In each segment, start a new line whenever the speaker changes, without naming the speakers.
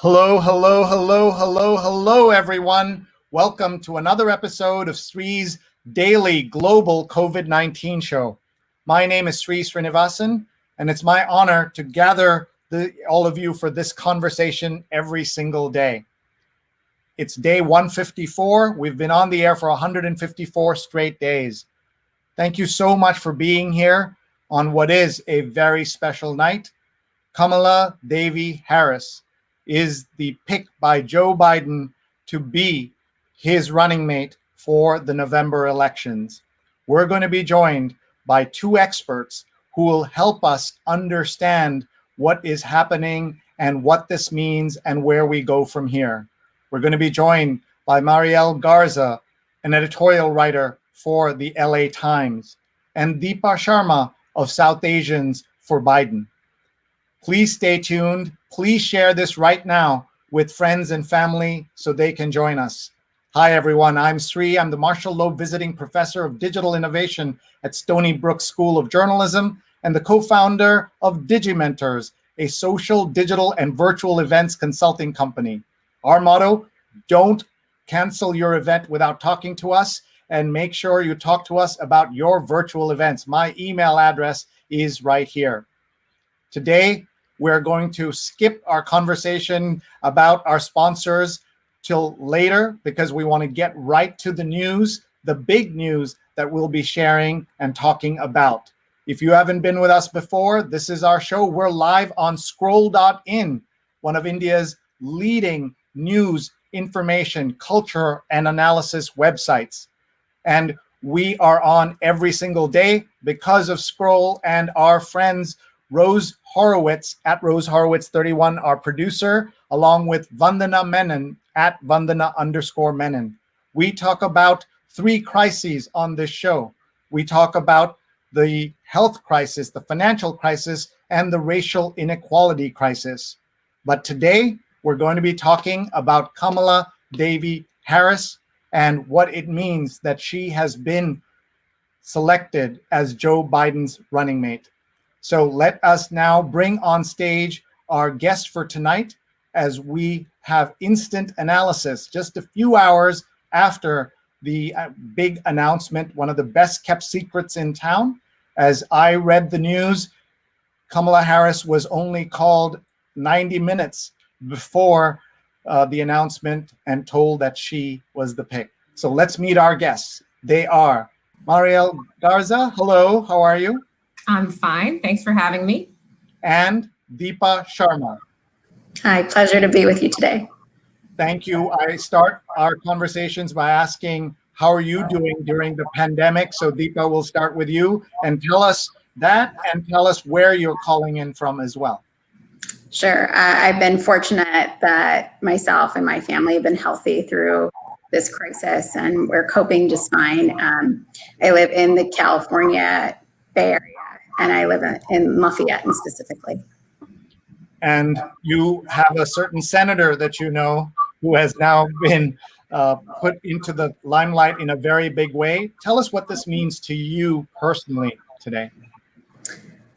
Hello, hello, hello, hello, hello, everyone. Welcome to another episode of Sree's daily global COVID-19 show. My name is Sree Sreenivasan, and it's my honor to gather all of you for this conversation every single day. It's day 154. We've been on the air for 154 straight days. Thank you so much for being here on what is a very special night. Kamala Devi Harris is the pick by Joe Biden to be his running mate for the November elections. We're going to be joined by two experts who will help us understand what is happening and what this means and where we go from here. We're going to be joined by Marielle Garza, an editorial writer for the LA Times, and Deepa Sharma of South Asians for Biden. Please stay tuned. Please share this right now with friends and family so they can join us. Hi, everyone. I'm Sree. I'm the Marshall Loeb Visiting Professor of Digital Innovation at Stony Brook School of Journalism and the co-founder of Digimentors, a social, digital, and virtual events consulting company. Our motto, don't cancel your event without talking to us, and make sure you talk to us about your virtual events. My email address is right here. Today, we're going to skip our conversation about our sponsors till later because we want to get right to the news, the big news that we'll be sharing and talking about. If you haven't been with us before, this is our show. We're live on scroll.in, one of India's leading news, information, culture, and analysis websites. And we are on every single day because of Scroll and our friends Rose Horowitz at Rose Horowitz 31, our producer, along with Vandana Menon at Vandana_Menon. We talk about three crises on this show. We talk about the health crisis, the financial crisis, and the racial inequality crisis. But today, we're going to be talking about Kamala Devi Harris and what it means that she has been selected as Joe Biden's running mate. So let us now bring on stage our guest for tonight as we have instant analysis just a few hours after the big announcement, one of the best kept secrets in town. As I read the news, Kamala Harris was only called 90 minutes before the announcement and told that she was the pick. So let's meet our guests. They are Marielle Garza. Hello, how are you?
I'm fine. Thanks for having me.
And Deepa Sharma.
Hi, pleasure to be with you today.
Thank you. I start our conversations by asking, how are you doing during the pandemic? So Deepa, we'll start with you and tell us that and tell us where you're calling in from as well.
Sure. I've been fortunate that myself and my family have been healthy through this crisis, and we're coping just fine. I live in the California Bay Area, and I live in Lafayette specifically.
And you have a certain senator that you know who has now been put into the limelight in a very big way. Tell us what this means to you personally today.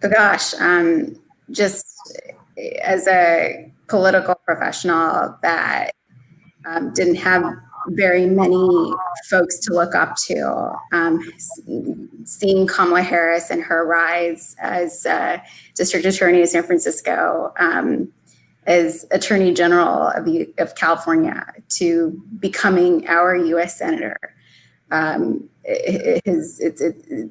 Oh gosh, just as a political professional that didn't have very many folks to look up to, seeing Kamala Harris and her rise as district attorney of San Francisco, as attorney general of California, to becoming our U.S. senator, it's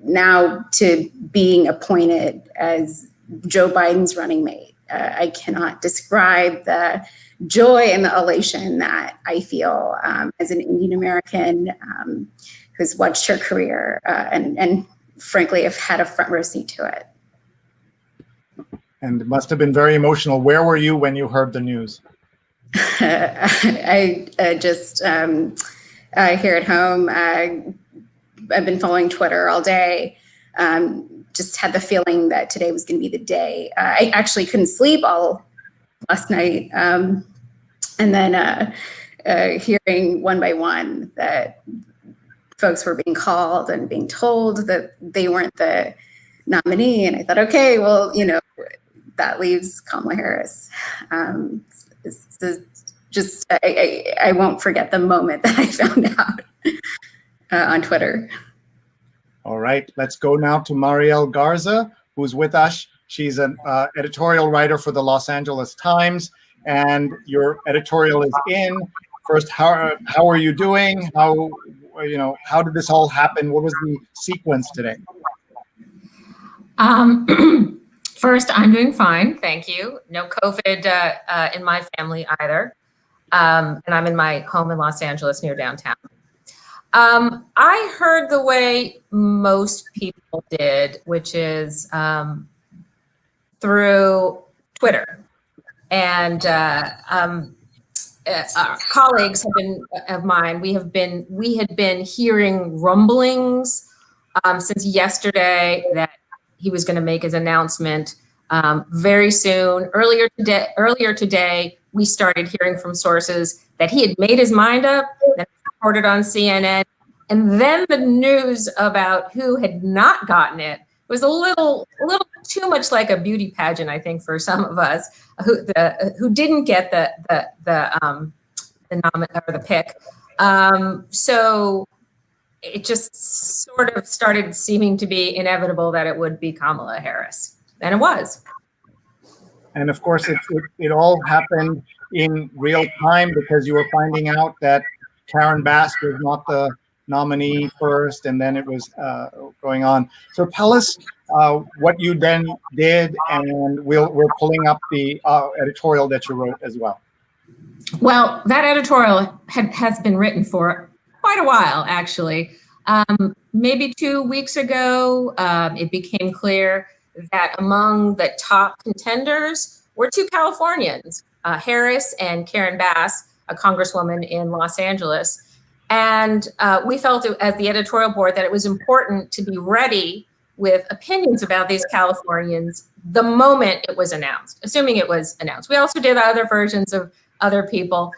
now to being appointed as Joe Biden's running mate. I cannot describe the joy and the elation that I feel as an Indian American who's watched her career and frankly have had a front row seat to it.
And it must have been very emotional. Where were you when you heard the news?
I just here at home, I've been following Twitter all day. Just had the feeling that today was going to be the day. I actually couldn't sleep all last night. And then hearing one by one that folks were being called and being told that they weren't the nominee. And I thought, okay, well, that leaves Kamala Harris. This is just, I won't forget the moment that I found out on Twitter.
All right, let's go now to Marielle Garza, who's with us. She's an editorial writer for the Los Angeles Times, and your editorial is in. First, how are you doing? How did this all happen? What was the sequence today?
First, I'm doing fine, thank you. No COVID in my family either, and I'm in my home in Los Angeles near downtown. I heard the way most people did, which is through Twitter, and colleagues of mine. We had been hearing rumblings since yesterday that he was going to make his announcement very soon. Earlier today, we started hearing from sources that he had made his mind up, that reported on CNN, and then the news about who had not gotten it was a little too much like a beauty pageant, I think, for some of us who didn't get the pick. So it just sort of started seeming to be inevitable that it would be Kamala Harris, and it was.
And of course, it all happened in real time because you were finding out that Karen Bass was not the nominee first, and then it was going on. So tell us what you then did, and we're pulling up the editorial that you wrote as well.
Well, that editorial has been written for quite a while, actually. Maybe 2 weeks ago, it became clear that among the top contenders were two Californians, Harris and Karen Bass, a congresswoman in Los Angeles. And we felt as the editorial board that it was important to be ready with opinions about these Californians the moment it was announced, assuming it was announced. We also did other versions of other people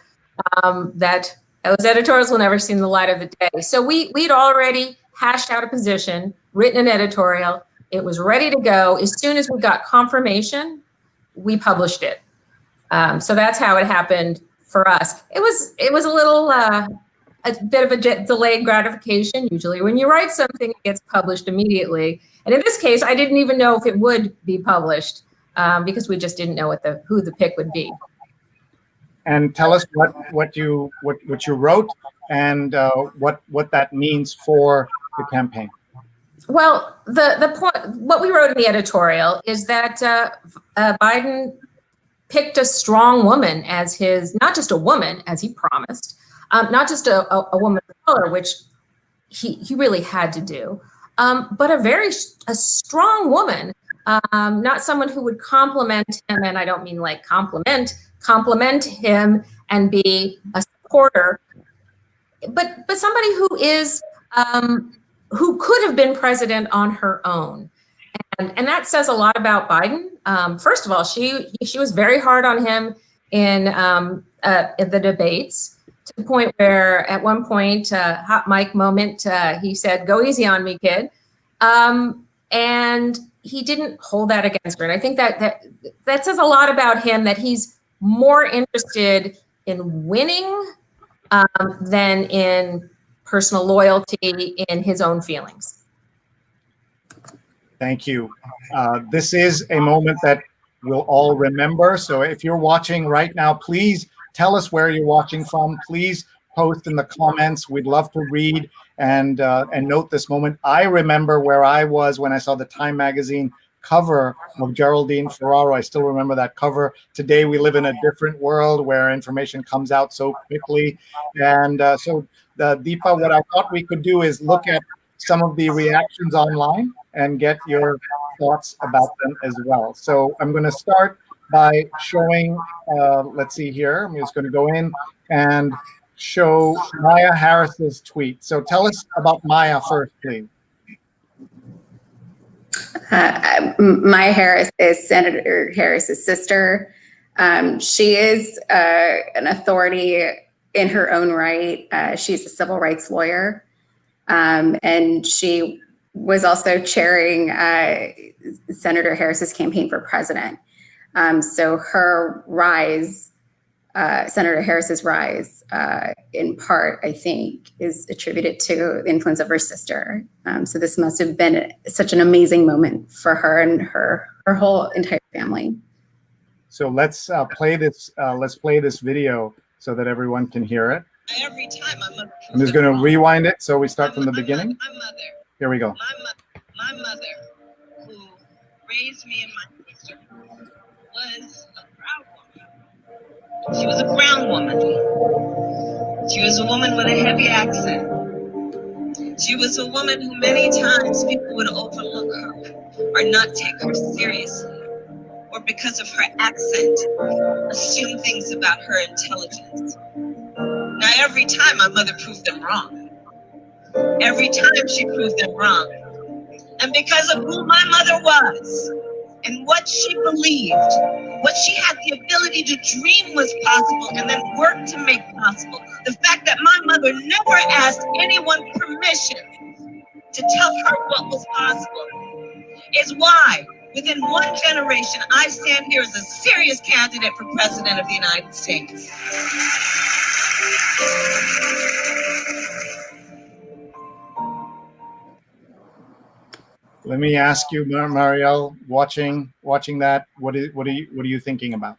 that those editorials will never see the light of the day. So we'd already hashed out a position, written an editorial. It was ready to go. As soon as we got confirmation, we published it. So that's how it happened for us. It was a little, a bit of a delayed gratification. Usually when you write something, it gets published immediately. And in this case, I didn't even know if it would be published because we just didn't know who the pick would be.
And tell us what you wrote and what that means for the campaign.
Well, the point, what we wrote in the editorial is that Biden picked a strong woman as his, not just a woman as he promised, not just a woman of color, which he really had to do, but a strong woman, not someone who would compliment him, and I don't mean like compliment him and be a supporter, but somebody who is who could have been president on her own. And that says a lot about Biden. First of all, she was very hard on him in the debates, to the point where at one point, hot mic moment, he said, "Go easy on me, kid." And he didn't hold that against her. And I think that says a lot about him, that he's more interested in winning than in personal loyalty in his own feelings.
Thank you. This is a moment that we'll all remember. So if you're watching right now, please tell us where you're watching from. Please post in the comments. We'd love to read and note this moment. I remember where I was when I saw the Time magazine cover of Geraldine Ferraro. I still remember that cover. Today we live in a different world where information comes out so quickly. And so Deepa, what I thought we could do is look at some of the reactions online and get your thoughts about them as well. So I'm going to start by showing, let's see here. I'm just going to go in and show Maya Harris's tweet. So tell us about Maya first, please.
Maya Harris is Senator Harris's sister. She is an authority in her own right. She's a civil rights lawyer. And she was also chairing Senator Harris's campaign for president. So her rise Senator Harris's rise, in part, I think, is attributed to the influence of her sister. So this must have been such an amazing moment for her and her whole entire family.
So let's play this. Let's play this video so that everyone can hear it.
Every time
I'm just going to rewind it so we start from the beginning.
My mother.
Here we go.
My mother, who raised me and my sister, was a proud woman. She was a brown woman. She was a woman with a heavy accent. She was a woman who many times people would overlook her or not take her seriously, or because of her accent, assume things about her intelligence. Now, every time my mother proved them wrong. Every time she proved them wrong. And because of who my mother was and what she believed, what she had the ability to dream was possible and then work to make possible, the fact that my mother never asked anyone permission to tell her what was possible is why within one generation I stand here as a serious candidate for president of the United States.
Let me ask you, Marielle, watching that, what are you thinking about?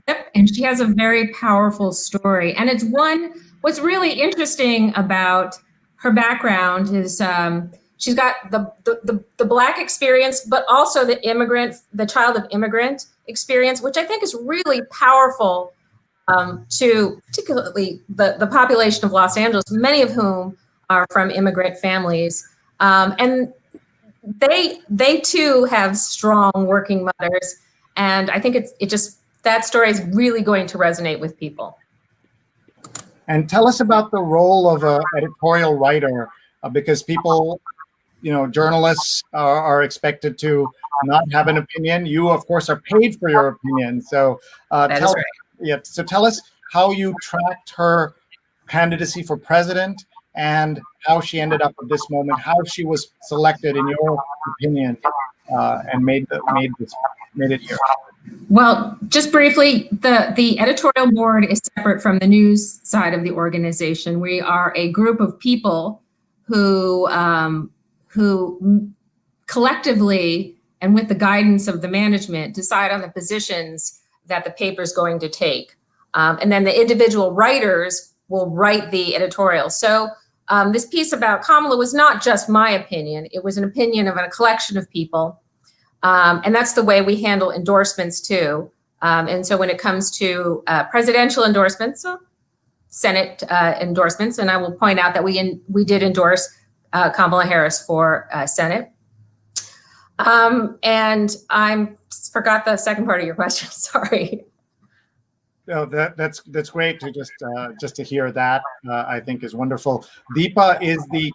Yep, and she has a very powerful story, and it's one. What's really interesting about her background is she's got the Black experience, but also the child of immigrant experience, which I think is really powerful to particularly the population of Los Angeles, many of whom are from immigrant families, and they too have strong working mothers, and I think that story is really going to resonate with people.
And tell us about the role of an editorial writer, because people, journalists are expected to not have an opinion. You, of course, are paid for your opinion. So tell us how you tracked her candidacy for president and how she ended up at this moment, how she was selected, in your opinion, and made it here.
Well, just briefly, the editorial board is separate from the news side of the organization. We are a group of people who collectively and with the guidance of the management decide on the positions that the paper is going to take. And then the individual writers will write the editorial. So this piece about Kamala was not just my opinion. It was an opinion of a collection of people. And that's the way we handle endorsements too. And so when it comes to presidential endorsements, Senate endorsements, and I will point out that we did endorse Kamala Harris for Senate. And I forgot the second part of your question. Sorry.
No, that's great to just to hear that. I think is wonderful. Deepa is the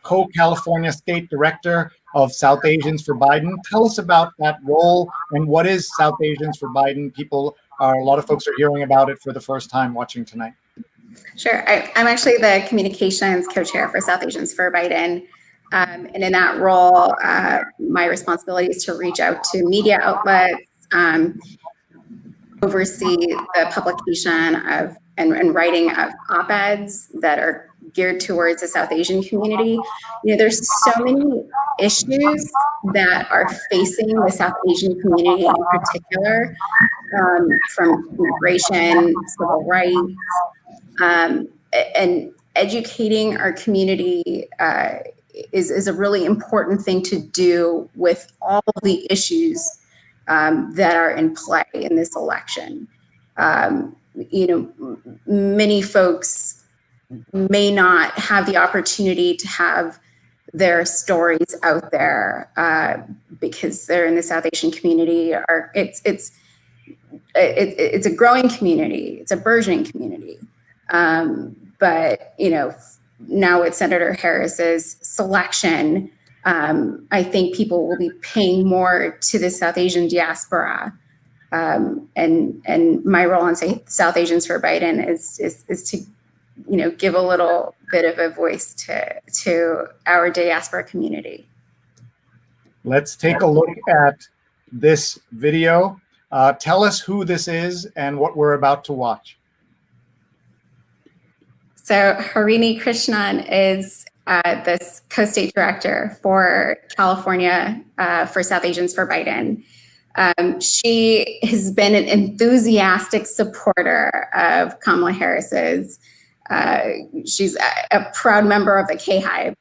co-California State Director of South Asians for Biden. Tell us about that role and what is South Asians for Biden. A lot of folks are hearing about it for the first time watching tonight.
Sure. I'm actually the communications co-chair for South Asians for Biden. And in that role, my responsibility is to reach out to media outlets, oversee the publication of and writing of op-eds that are geared towards the South Asian community. There's so many issues that are facing the South Asian community in particular, from immigration, civil rights, and educating our community is a really important thing to do with all of the issues that are in play in this election. Many folks may not have the opportunity to have their stories out there because they're in the South Asian community. It's a growing community. It's a burgeoning community. But now with Senator Harris's selection, I think people will be paying more to the South Asian diaspora. And my role on South Asians for Biden is to give a little bit of a voice to our diaspora community.
Let's take a look at this video Tell us who this is and what we're about to watch.
So Harini Krishnan is this co-state director for California for South Asians for Biden. She has been an enthusiastic supporter of Kamala Harris's. She's a proud member of the K-Hive.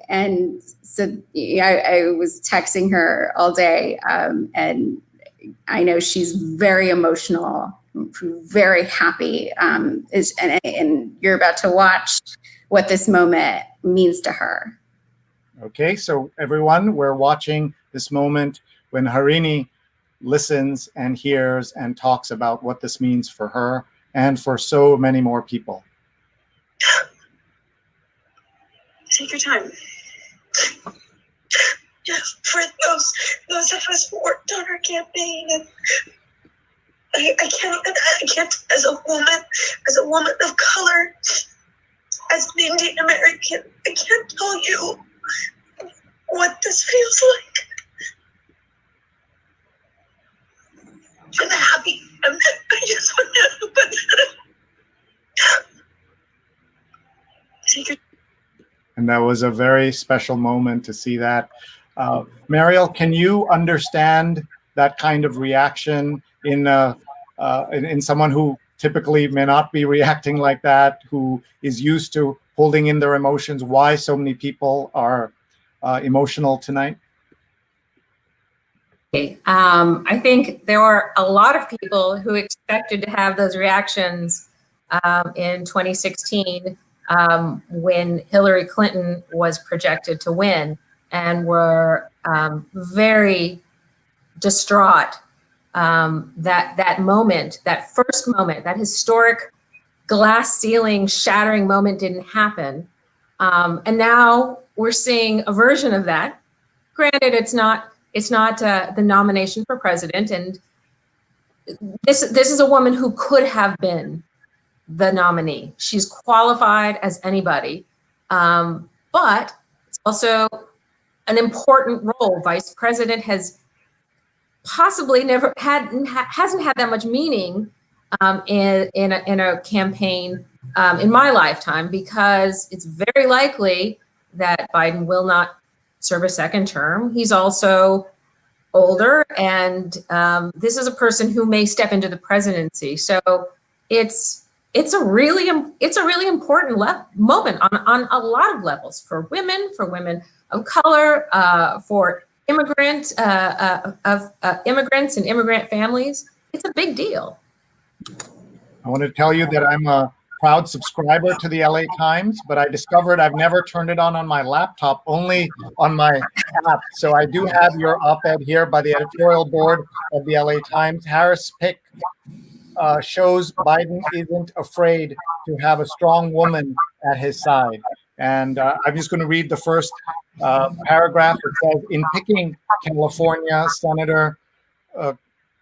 And so I was texting her all day, and I know she's very emotional, very happy, and you're about to watch what this moment means to her.
Okay, so everyone, we're watching this moment when Harini listens and hears and talks about what this means for her and for so many more people.
Take your time. Yes, for those of us who worked on our campaign, and I can't as a woman of color, as an Indian American, I can't tell you what this feels like. I'm happy. I just want to put that up. Take your
And that was a very special moment to see that. Mariel, can you understand that kind of reaction in someone who typically may not be reacting like that, who is used to holding in their emotions? Why so many people are emotional tonight?
I think there were a lot of people who expected to have those reactions in 2016 when Hillary Clinton was projected to win, and were very distraught that moment, that first moment, that historic glass ceiling shattering moment didn't happen. And now we're seeing a version of that. Granted, it's not the nomination for president, and this is a woman who could have been the nominee. She's qualified as anybody, but it's also an important role. Vice president has possibly hasn't had that much meaning in a campaign in my lifetime, because it's very likely that Biden will not serve a second term. He's also older, and this is a person who may step into the presidency. So it's a really important moment on a lot of levels for women of color, for immigrants and immigrant families. It's a big deal.
I want to tell you that I'm a proud subscriber to the LA Times, but I discovered I've never turned it on my laptop, only on my app. So I do have your op-ed here by the editorial board of the LA Times. Harris' pick shows Biden isn't afraid to have a strong woman at his side. And I'm just going to read the first paragraph. It says, in picking California Senator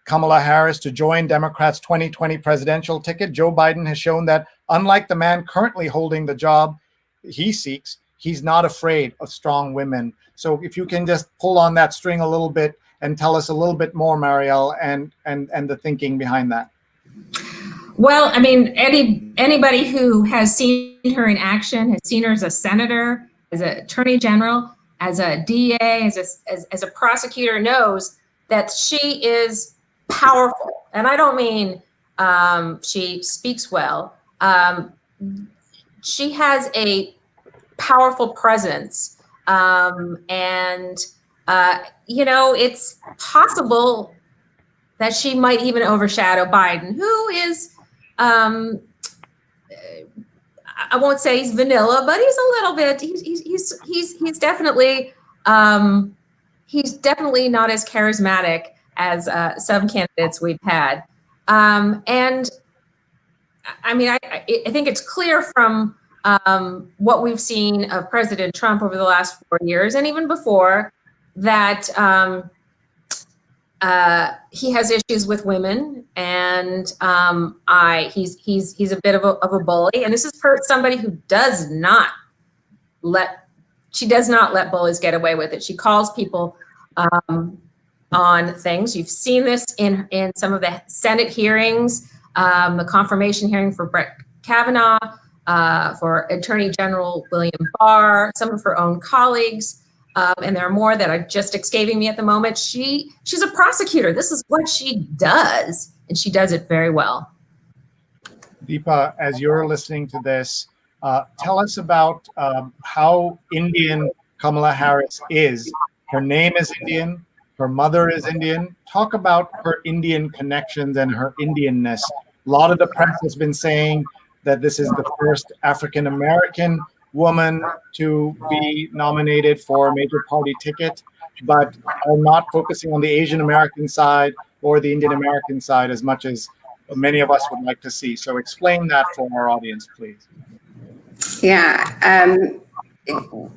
Kamala Harris to join Democrats' 2020 presidential ticket, Joe Biden has shown that, unlike the man currently holding the job he seeks, he's not afraid of strong women. So if you can just pull on that string a little bit and tell us a little bit more, Mariel, and the thinking behind that.
Well, I mean, anybody who has seen her in action, has seen her as a senator, as an attorney general, as a DA, as a prosecutor, knows that she is powerful. And I don't mean she speaks well. She has a powerful presence. It's possible that she might even overshadow Biden, who is, I won't say he's vanilla, but he's a little bit. He's definitely not as charismatic as some candidates we've had. And I mean, I think it's clear from what we've seen of President Trump over the last 4 years, and even before, that he has issues with women, and he's a bit of a bully. And this is somebody who does not let bullies get away with it. She calls people on things. You've seen this in some of the Senate hearings, the confirmation hearing for Brett Kavanaugh, for Attorney General William Barr, some of her own colleagues, and there are more that are just escaping me at the moment. She's a prosecutor. This is what she does, and she does it very well.
Deepa, as you're listening to this, tell us about how Indian Kamala Harris is. Her name is Indian. Her mother is Indian. Talk about her Indian connections and her Indianness. A lot of the press has been saying that this is the first African-American woman to be nominated for a major party ticket, but are not focusing on the Asian American side or the Indian American side as much as many of us would like to see. So explain that for our audience, please.
Yeah,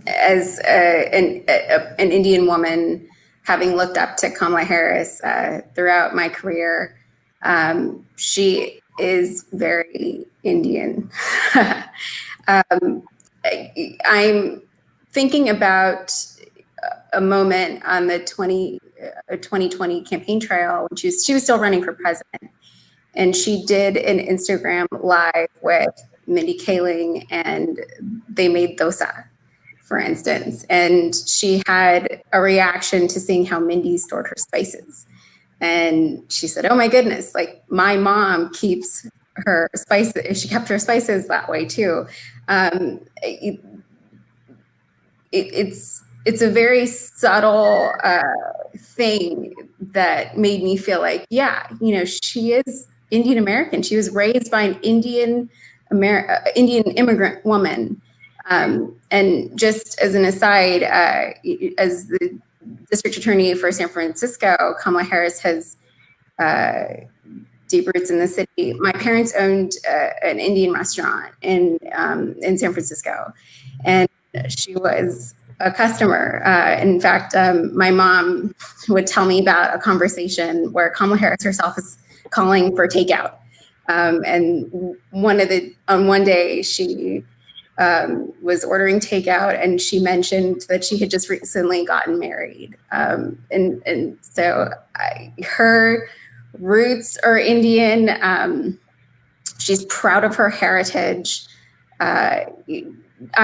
as an Indian woman, having looked up to Kamala Harris throughout my career, she is very Indian. I'm thinking about a moment on the 2020 campaign trail when she was still running for president. And she did an Instagram live with Mindy Kaling, and they made dosa, for instance. And she had a reaction to seeing how Mindy stored her spices. And she said, oh my goodness, like my mom keeps her spices, she kept her spices that way too. It's a very subtle thing that made me feel like, yeah, she is Indian American. She was raised by an Indian immigrant woman. And just as an aside, as the district attorney for San Francisco, Kamala Harris has deep roots in the city. My parents owned an Indian restaurant in San Francisco, and she was a customer. In fact, my mom would tell me about a conversation where Kamala Harris herself is calling for takeout. And one day she was ordering takeout, and she mentioned that she had just recently gotten married. And so her roots are Indian. She's proud of her heritage. I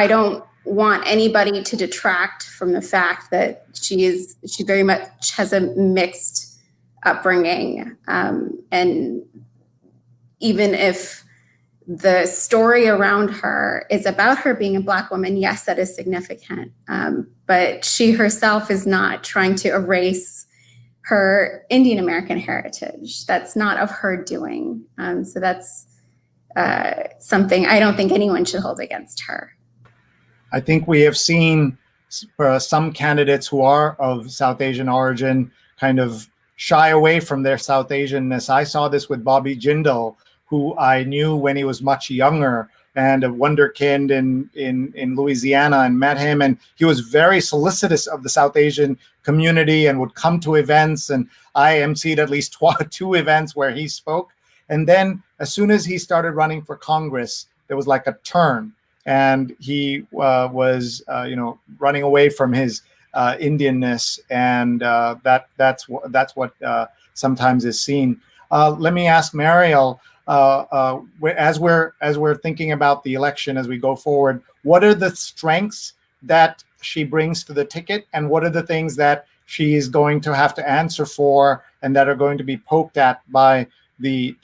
don't want anybody to detract from the fact that she very much has a mixed upbringing. And even if the story around her is about her being a Black woman, yes, that is significant. But she herself is not trying to erase her Indian American heritage. That's not of her doing. So that's something I don't think anyone should hold against her.
I think we have seen some candidates who are of South Asian origin kind of shy away from their South Asianness. I saw this with Bobby Jindal, who I knew when he was much younger and a wonderkind in Louisiana, and met him. And he was very solicitous of the South Asian community and would come to events. And I emceed at least two events where he spoke. And then as soon as he started running for Congress, there was like a turn. And he was, running away from his Indianness, and that's what sometimes is seen. Let me ask Mariel, as we're thinking about the election as we go forward, what are the strengths that she brings to the ticket, and what are the things that she is going to have to answer for, and that are going to be poked at by the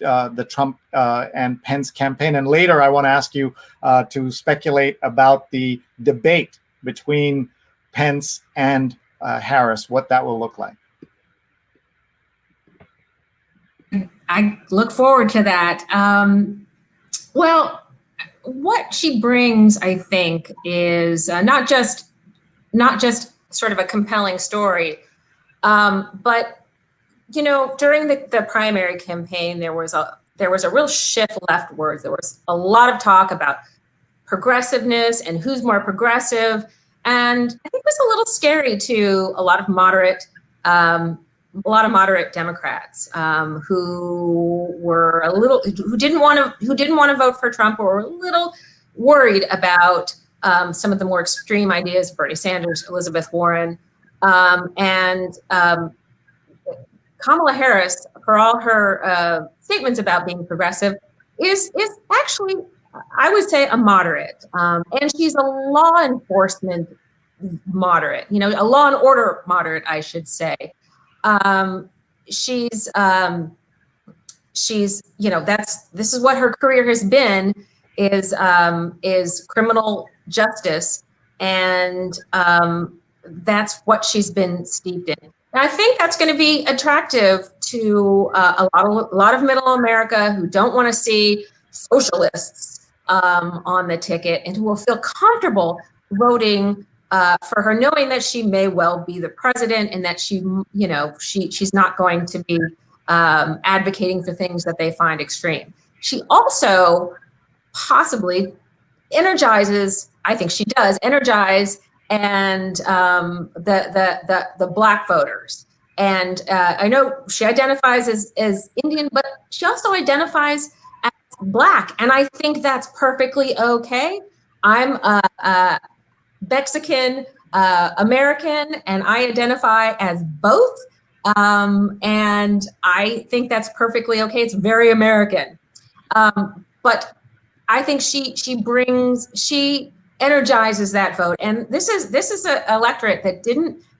Trump and Pence campaign? And later, I want to ask you to speculate about the debate between Pence and Harris, what that will look like.
I look forward to that. Well, what she brings, I think, is not just sort of a compelling story, but during the primary campaign, there was a real shift leftwards. There was a lot of talk about progressiveness and who's more progressive, and I think it was a little scary to a lot of moderate Democrats who didn't want to vote for Trump, or were a little worried about some of the more extreme ideas of Bernie Sanders, Elizabeth Warren, and Kamala Harris, for all her statements about being progressive, is actually, I would say, a moderate. And she's a law enforcement moderate, a law and order moderate, I should say. She's this is what her career has been, is criminal justice, and that's what she's been steeped in. And I think that's going to be attractive to a lot of middle America who don't want to see socialists on the ticket, and who will feel comfortable voting for her, knowing that she may well be the president, and that she's not going to be advocating for things that they find extreme. She also possibly energizes, I think she does energize, and the Black voters. And I know she identifies as Indian, but she also identifies as Black, and I think that's perfectly okay. I'm Mexican American, and I identify as both. And I think that's perfectly okay. It's very American. But I think she energizes that vote. And this is an electorate that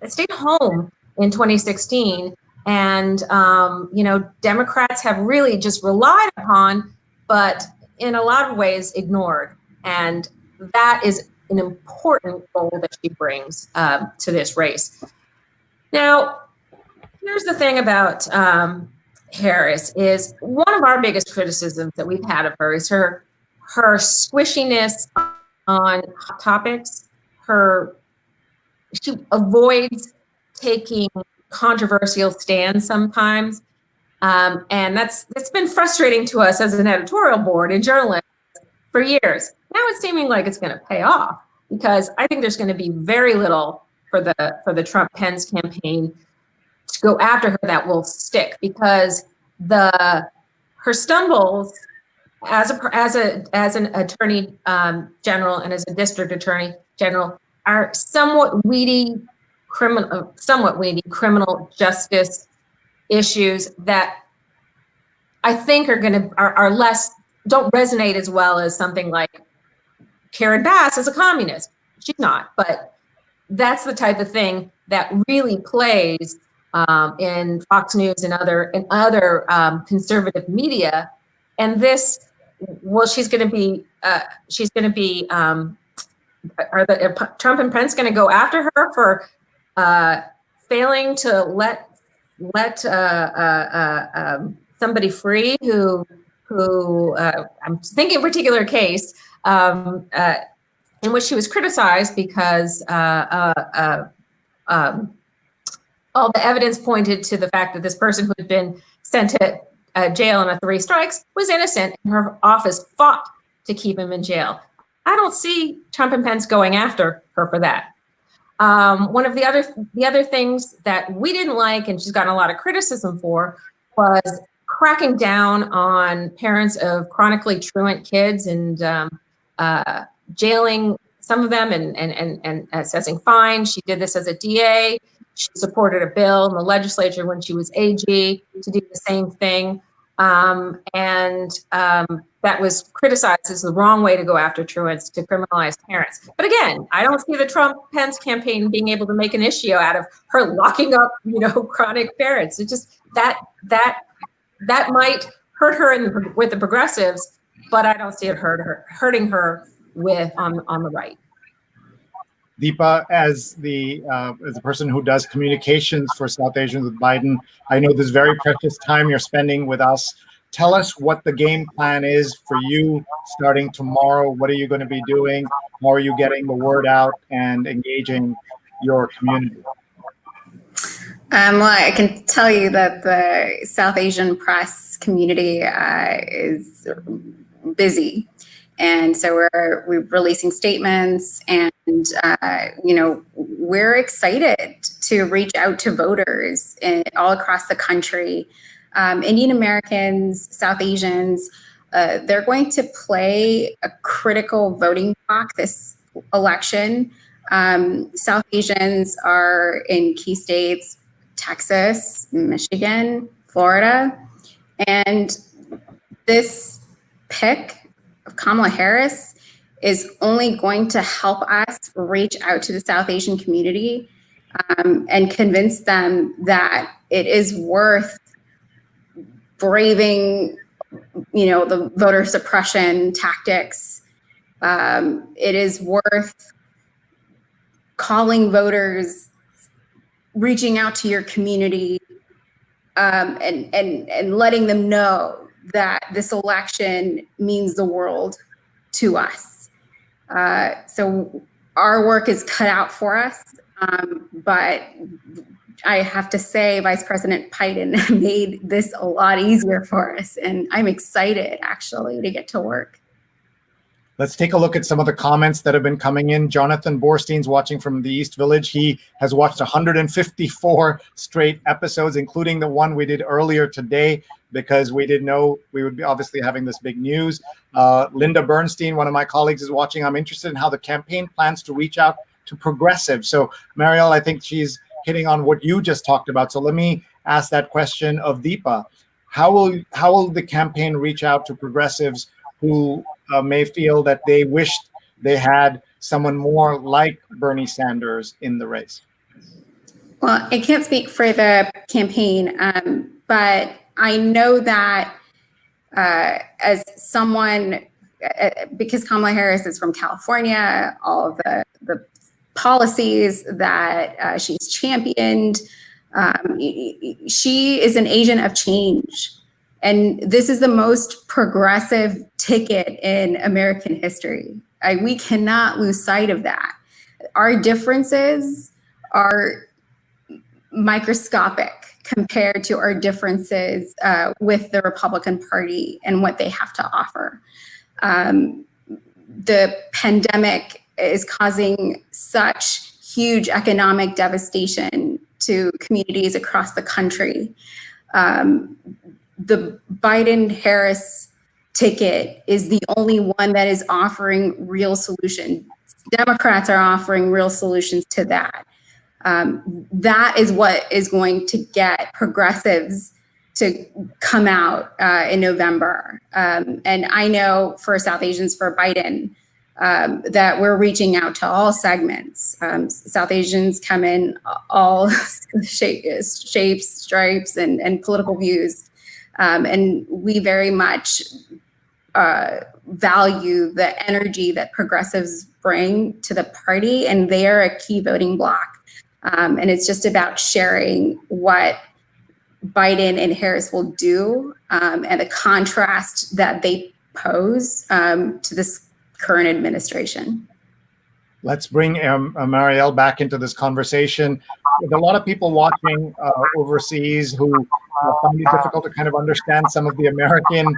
stayed home in 2016. And, Democrats have really just relied upon, but in a lot of ways ignored. And that is an important goal that she brings to this race. Now, here's the thing about Harris, is one of our biggest criticisms that we've had of her is her squishiness on hot topics. She avoids taking controversial stands sometimes. And that's been frustrating to us as an editorial board and journalists for years. Now it's seeming like it's going to pay off, because I think there's going to be very little for the Trump-Pence campaign to go after her that will stick, because her stumbles as an attorney general and as a district attorney general are somewhat weedy criminal justice issues that I think are less, don't resonate as well as something like Karen Bass is a communist. She's not, but that's the type of thing that really plays in Fox News and other conservative media. And this, well, she's going to be. Are Trump and Pence going to go after her for failing to let somebody free who I'm thinking a particular case in which she was criticized because all the evidence pointed to the fact that this person who had been sent to jail on a 3 strikes was innocent, and her office fought to keep him in jail. I don't see Trump and Pence going after her for that. One of the other things that we didn't like, and she's gotten a lot of criticism for, was cracking down on parents of chronically truant kids and jailing some of them and assessing fines. She did this as a DA. She supported a bill in the legislature when she was AG to do the same thing. That was criticized as the wrong way to go after truants, to criminalize parents. But again, I don't see the Trump-Pence campaign being able to make an issue out of her locking up, chronic parents. It's just that might hurt her with the progressives, but I don't see it hurting her on the right.
Deepa, as the person who does communications for South Asians with Biden, I know this very precious time you're spending with us. Tell us what the game plan is for you starting tomorrow. What are you going to be doing? How are you getting the word out and engaging your community?
Well, I can tell you that the South Asian press community is busy. And so we're releasing statements, and we're excited to reach out to voters all across the country. Indian Americans, South Asians, they're going to play a critical voting block this election. South Asians are in key states Texas, Michigan, Florida. And this pick of Kamala Harris is only going to help us reach out to the South Asian community and convince them that it is worth braving, the voter suppression tactics. It is worth calling voters, reaching out to your community, and letting them know that this election means the world to us. So our work is cut out for us, but I have to say Vice President Biden made this a lot easier for us, and I'm excited actually to get to work.
Let's take a look at some of the comments that have been coming in. Jonathan Borstein's watching from the East Village. He has watched 154 straight episodes, including the one we did earlier today, because we didn't know we would be obviously having this big news. Linda Bernstein, one of my colleagues, is watching. I'm interested in how the campaign plans to reach out to progressives. So Marielle, I think she's hitting on what you just talked about. So let me ask that question of Deepa. How will the campaign reach out to progressives who may feel that they wished they had someone more like Bernie Sanders in the race?
Well, I can't speak for the campaign, but I know that as someone, because Kamala Harris is from California, all of the policies that she's championed, she is an agent of change. And this is the most progressive ticket in American history. We cannot lose sight of that. Our differences are microscopic compared to our differences with the Republican Party and what they have to offer. The pandemic is causing such huge economic devastation to communities across the country. The Biden-Harris ticket is the only one that is offering real solutions. Democrats are offering real solutions to that. That is what is going to get progressives to come out in November. And I know for South Asians for Biden, that we're reaching out to all segments. South Asians come in all shapes, stripes, and political views. And we very much value the energy that progressives bring to the party, and they are a key voting bloc. And it's just about sharing what Biden and Harris will do, and the contrast that they pose to this current administration.
Let's bring Marielle back into this conversation. There's a lot of people watching overseas who find it difficult to kind of understand some of the American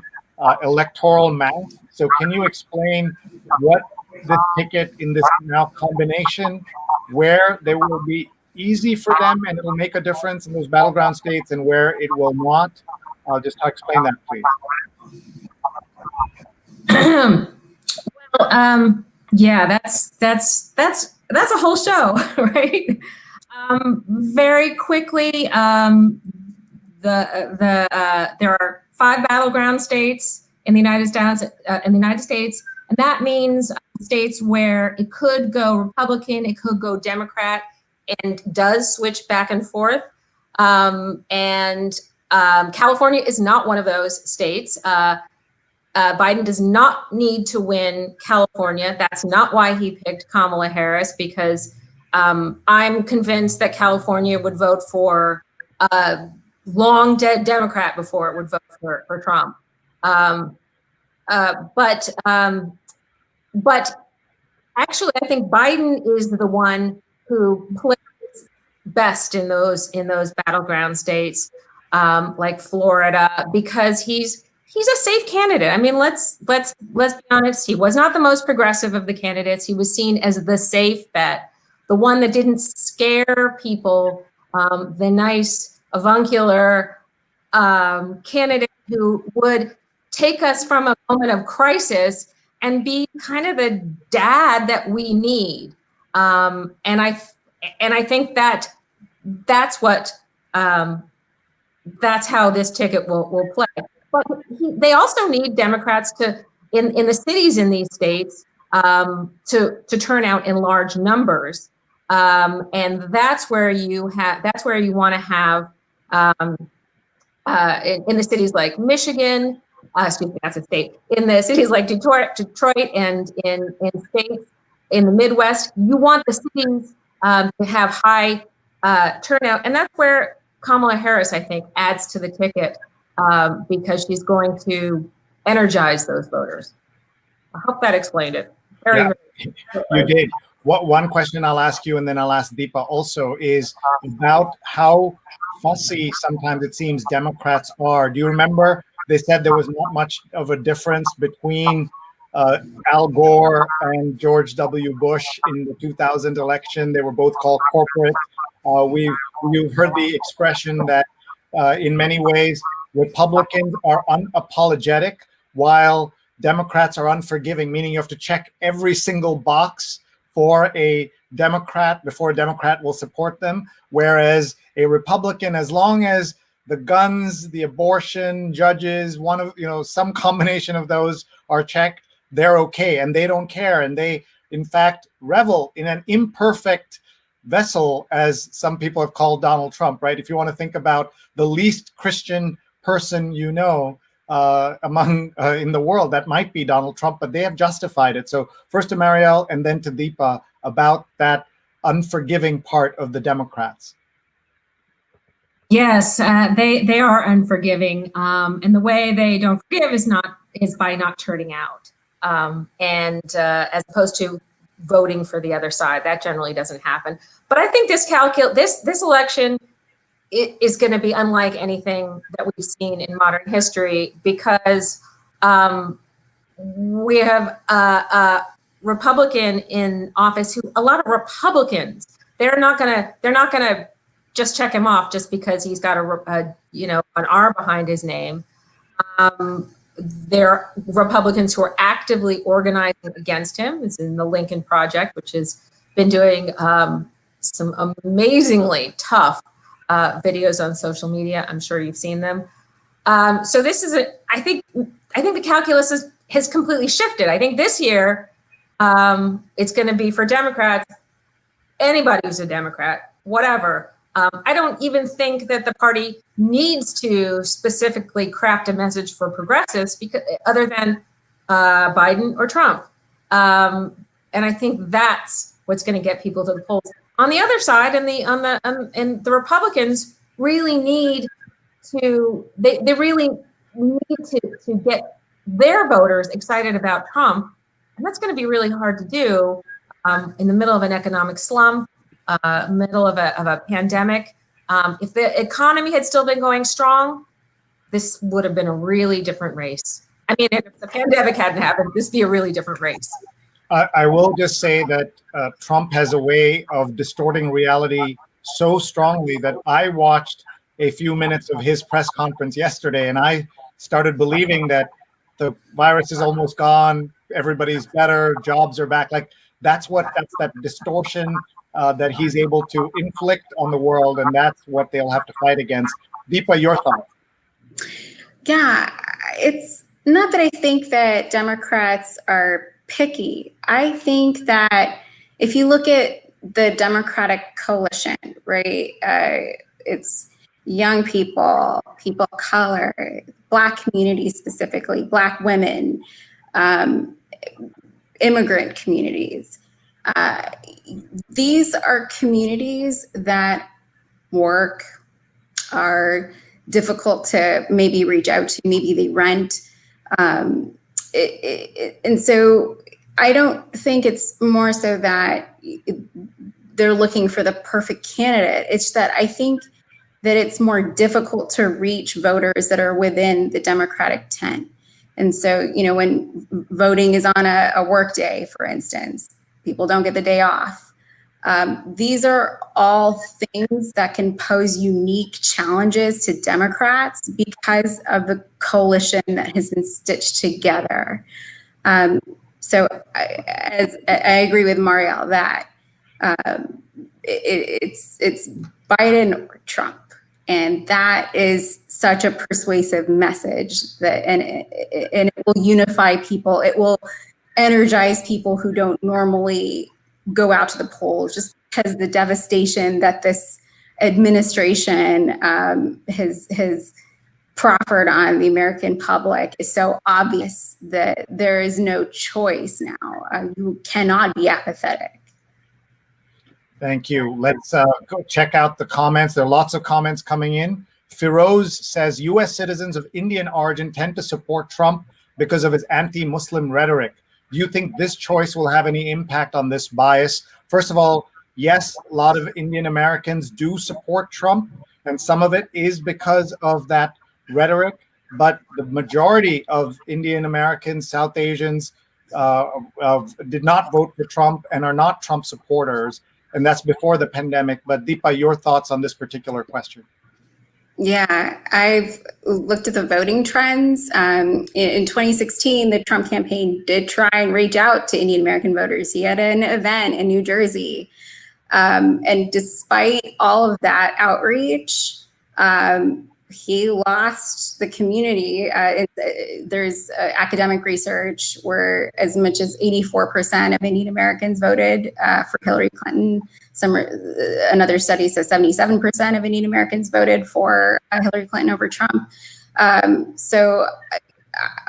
electoral math. So can you explain what this ticket in this now combination, where they will be easy for them and it will make a difference in those battleground states and where it will not? Just explain that, please.
Well, yeah, that's a whole show, right? Very quickly, there are 5 battleground states in the United States, and that means states where it could go Republican, it could go Democrat, and does switch back and forth. California is not one of those states. Biden does not need to win California. That's not why he picked Kamala Harris, because I'm convinced that California would vote for a long dead Democrat before it would vote for Trump. But actually, I think Biden is the one who plays best in those battleground states, like Florida, because he's a safe candidate. I mean, let's be honest. He was not the most progressive of the candidates. He was seen as the safe bet, the one that didn't scare people, the nice avuncular candidate who would take us from a moment of crisis and be kind of the dad that we need. And I think that's what That's how this ticket will play. But they also need Democrats to, in the cities in these states, to turn out in large numbers. And that's where you want to have, in the cities like Michigan, excuse me, that's a state, in the cities like Detroit and in states in the Midwest, you want the cities to have high turnout. And that's where Kamala Harris, I think, adds to the ticket because she's going to energize those voters. I hope that explained it. Very
you did. One question I'll ask you, and then I'll ask Deepa also, is about how fussy sometimes it seems Democrats are. Do you remember they said there was not much of a difference between Al Gore and George W. Bush in the 2000 election? They were both called corporate. You've heard the expression that in many ways Republicans are unapologetic while Democrats are unforgiving, meaning you have to check every single box for a Democrat before a Democrat will support them. Whereas a Republican, as long as the guns, the abortion, judges, some combination of those are checked, they're okay and they don't care. And they, in fact, revel in an imperfect vessel, as some people have called Donald Trump, right? If you want to think about the least Christian person in the world, that might be Donald Trump, but they have justified it. So first to Marielle and then to Deepa about that unforgiving part of the Democrats.
Yes, they are unforgiving, and the way they don't forgive is by not turning out, and as opposed to voting for the other side. That generally doesn't happen. But I think this election is going to be unlike anything that we've seen in modern history because we have a Republican in office who a lot of Republicans they're not gonna just check him off just because he's got an R behind his name. There are Republicans who are actively organizing against him. It's in the Lincoln Project, which has been doing some amazingly tough videos on social media. I'm sure you've seen them. So this is I think the calculus has completely shifted. I think this year it's going to be for Democrats, anybody who's a Democrat, whatever. I don't even think that the party needs to specifically craft a message for progressives because other than Biden or Trump. And I think that's what's going to get people to the polls. On the other side, and the Republicans really need to get their voters excited about Trump, and that's going to be really hard to do in the middle of an economic slump. Middle of a pandemic. If the economy had still been going strong, this would have been a really different race. I mean, if the pandemic hadn't happened, this would be a really different race.
I will just say that Trump has a way of distorting reality so strongly that I watched a few minutes of his press conference yesterday and I started believing that the virus is almost gone, everybody's better, jobs are back. Like that's that distortion that he's able to inflict on the world, and that's what they'll have to fight against. Deepa, your thoughts?
Yeah, it's not that I think that Democrats are picky. I think that if you look at the Democratic coalition, right, it's young people, people of color, Black communities specifically, Black women, immigrant communities. These are communities that are difficult to maybe reach out to, maybe they rent. And so I don't think it's more so that they're looking for the perfect candidate. It's that I think that it's more difficult to reach voters that are within the Democratic tent. And so, when voting is on a work day, for instance, people don't get the day off. These are all things that can pose unique challenges to Democrats because of the coalition that has been stitched together. So I agree with Marielle that it's Biden or Trump. And that is such a persuasive message and it will unify people. It will energize people who don't normally go out to the polls, just because the devastation that this administration has proffered on the American public is so obvious that there is no choice now. You cannot be apathetic.
Thank you. Let's go check out the comments. There are lots of comments coming in. Firoz says, U.S. citizens of Indian origin tend to support Trump because of his anti-Muslim rhetoric. Do you think this choice will have any impact on this bias? First of all, yes, a lot of Indian Americans do support Trump, and some of it is because of that rhetoric, but the majority of Indian Americans, South Asians, did not vote for Trump and are not Trump supporters, and that's before the pandemic. But Deepa, your thoughts on this particular question?
Yeah, I've looked at the voting trends. In 2016, the Trump campaign did try and reach out to Indian American voters. He had an event in New Jersey. And despite all of that outreach, he lost the community. There's academic research where as much as 84% of Indian Americans voted for Hillary Clinton. Another study says 77% of Indian Americans voted for Hillary Clinton over Trump. So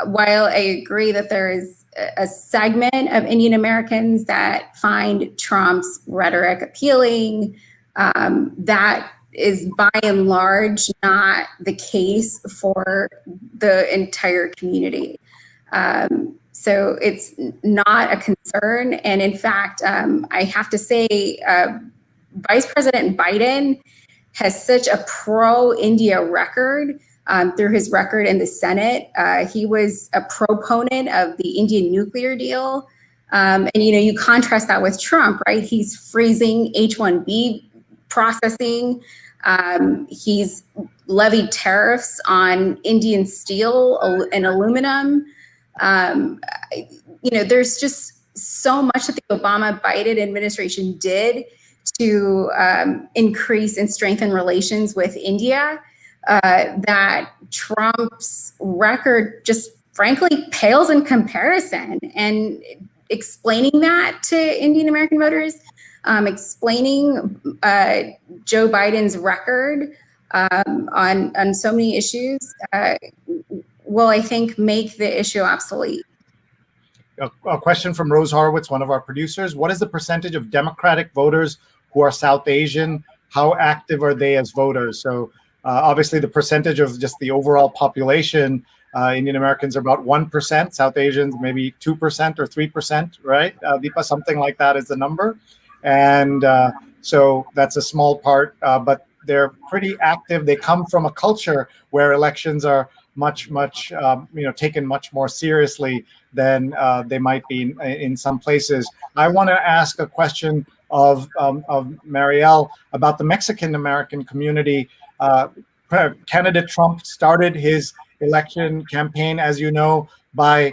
while I agree that there is a segment of Indian Americans that find Trump's rhetoric appealing, that is by and large not the case for the entire community. So it's not a concern. And in fact, I have to say, Vice President Biden has such a pro-India record through his record in the Senate. He was a proponent of the Indian nuclear deal. And, you contrast that with Trump, right? He's freezing H-1B processing. He's levied tariffs on Indian steel and aluminum. There's just so much that the Obama-Biden administration did to increase and strengthen relations with India that Trump's record just frankly pales in comparison. And explaining that to Indian American voters, explaining Joe Biden's record on so many issues will, I think, make the issue obsolete.
A question from Rose Horowitz, one of our producers. What is the percentage of Democratic voters who are South Asian? How active are they as voters? So obviously the percentage of just the overall population, Indian Americans are about 1%, South Asians maybe 2% or 3%, right? Deepa, something like that is the number. And so that's a small part, but they're pretty active. They come from a culture where elections are much, taken much more seriously than they might be in some places. I want to ask a question of Marielle about the Mexican American community. Candidate Trump started his election campaign, as you know, by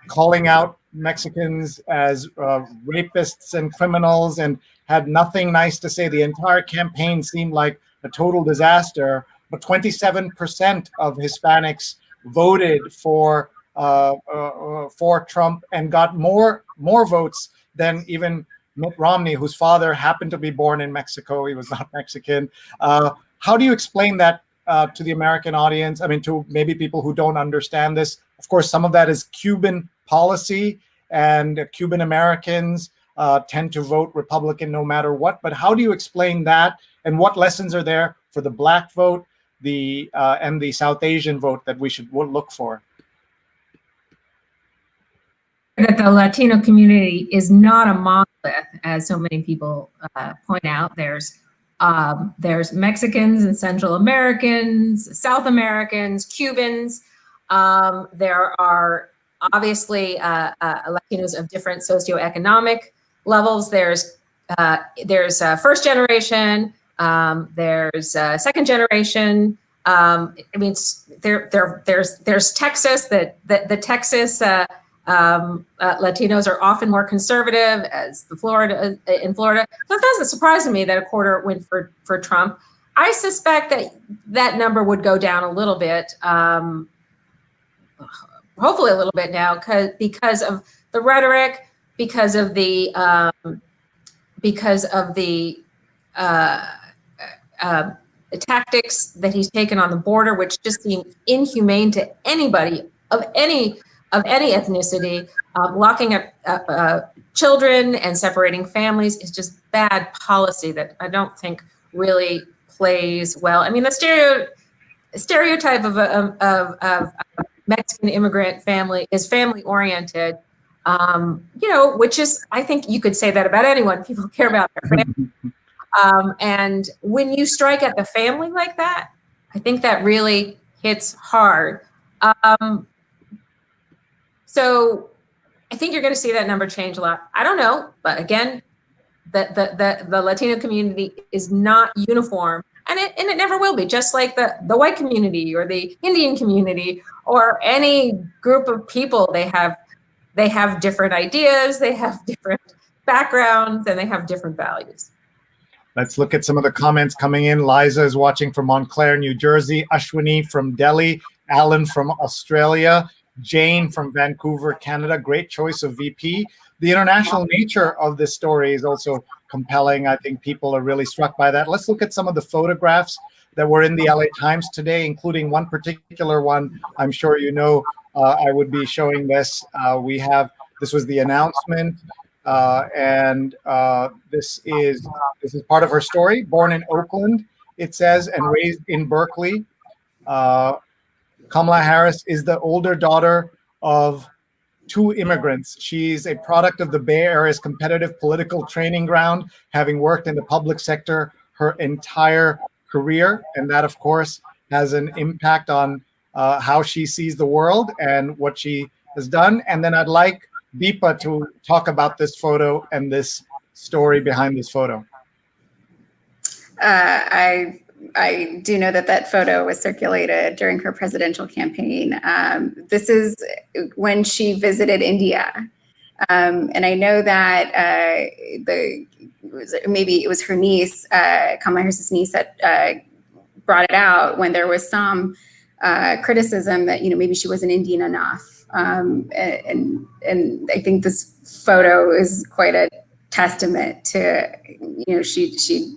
calling out Mexicans as rapists and criminals and had nothing nice to say. The entire campaign seemed like a total disaster, but 27% of Hispanics voted for Trump and got more votes than even Mitt Romney, whose father happened to be born in Mexico. He was not Mexican. How do you explain that to the American audience? I mean, to maybe people who don't understand this. Of course, some of that is Cuban policy, and Cuban Americans tend to vote Republican no matter what. But how do you explain that, and what lessons are there for the Black vote, and the South Asian vote that we should look for?
That the Latino community is not a monolith, as so many people point out. There's Mexicans and Central Americans, South Americans, Cubans. There are obviously Latinos of different socioeconomic levels. There's first generation. There's second generation. I mean, there's Texas. The Texas Latinos are often more conservative, as in Florida. So it doesn't surprise me that a quarter went for Trump. I suspect that that number would go down a little bit, hopefully a little bit now, because of the rhetoric, because of the tactics that he's taken on the border, which just seem inhumane to anybody of any ethnicity. Locking up children and separating families is just bad policy that I don't think really plays well. I mean, the stereotype of a Mexican immigrant family is family oriented, which is, I think you could say that about anyone. People care about their family. And when you strike at the family like that, I think that really hits hard. So I think you're going to see that number change a lot. I don't know, but again, the Latino community is not uniform, and it never will be. Just like the white community or the Indian community or any group of people, they have different ideas, they have different backgrounds, and they have different values.
Let's look at some of the comments coming in. Liza is watching from Montclair, New Jersey. Ashwini from Delhi. Alan from Australia. Jane from Vancouver, Canada. Great choice of VP. The international nature of this story is also compelling. I think people are really struck by that. Let's look at some of the photographs that were in the LA Times today, including one particular one. I'm sure you know. I would be showing this. This was the announcement. This is part of her story. Born in Oakland, it says, and raised in Berkeley. Kamala Harris is the older daughter of 2 immigrants. She's a product of the Bay Area's competitive political training ground, having worked in the public sector her entire career. And that, of course, has an impact on how she sees the world and what she has done. And then I'd like Deepa to talk about this photo and this story behind this photo.
I do know that photo was circulated during her presidential campaign. This is when she visited India. And I know that maybe it was her niece, Kamala Harris's niece, that brought it out when there was some criticism that, maybe she wasn't Indian enough. And I think this photo is quite a testament to, she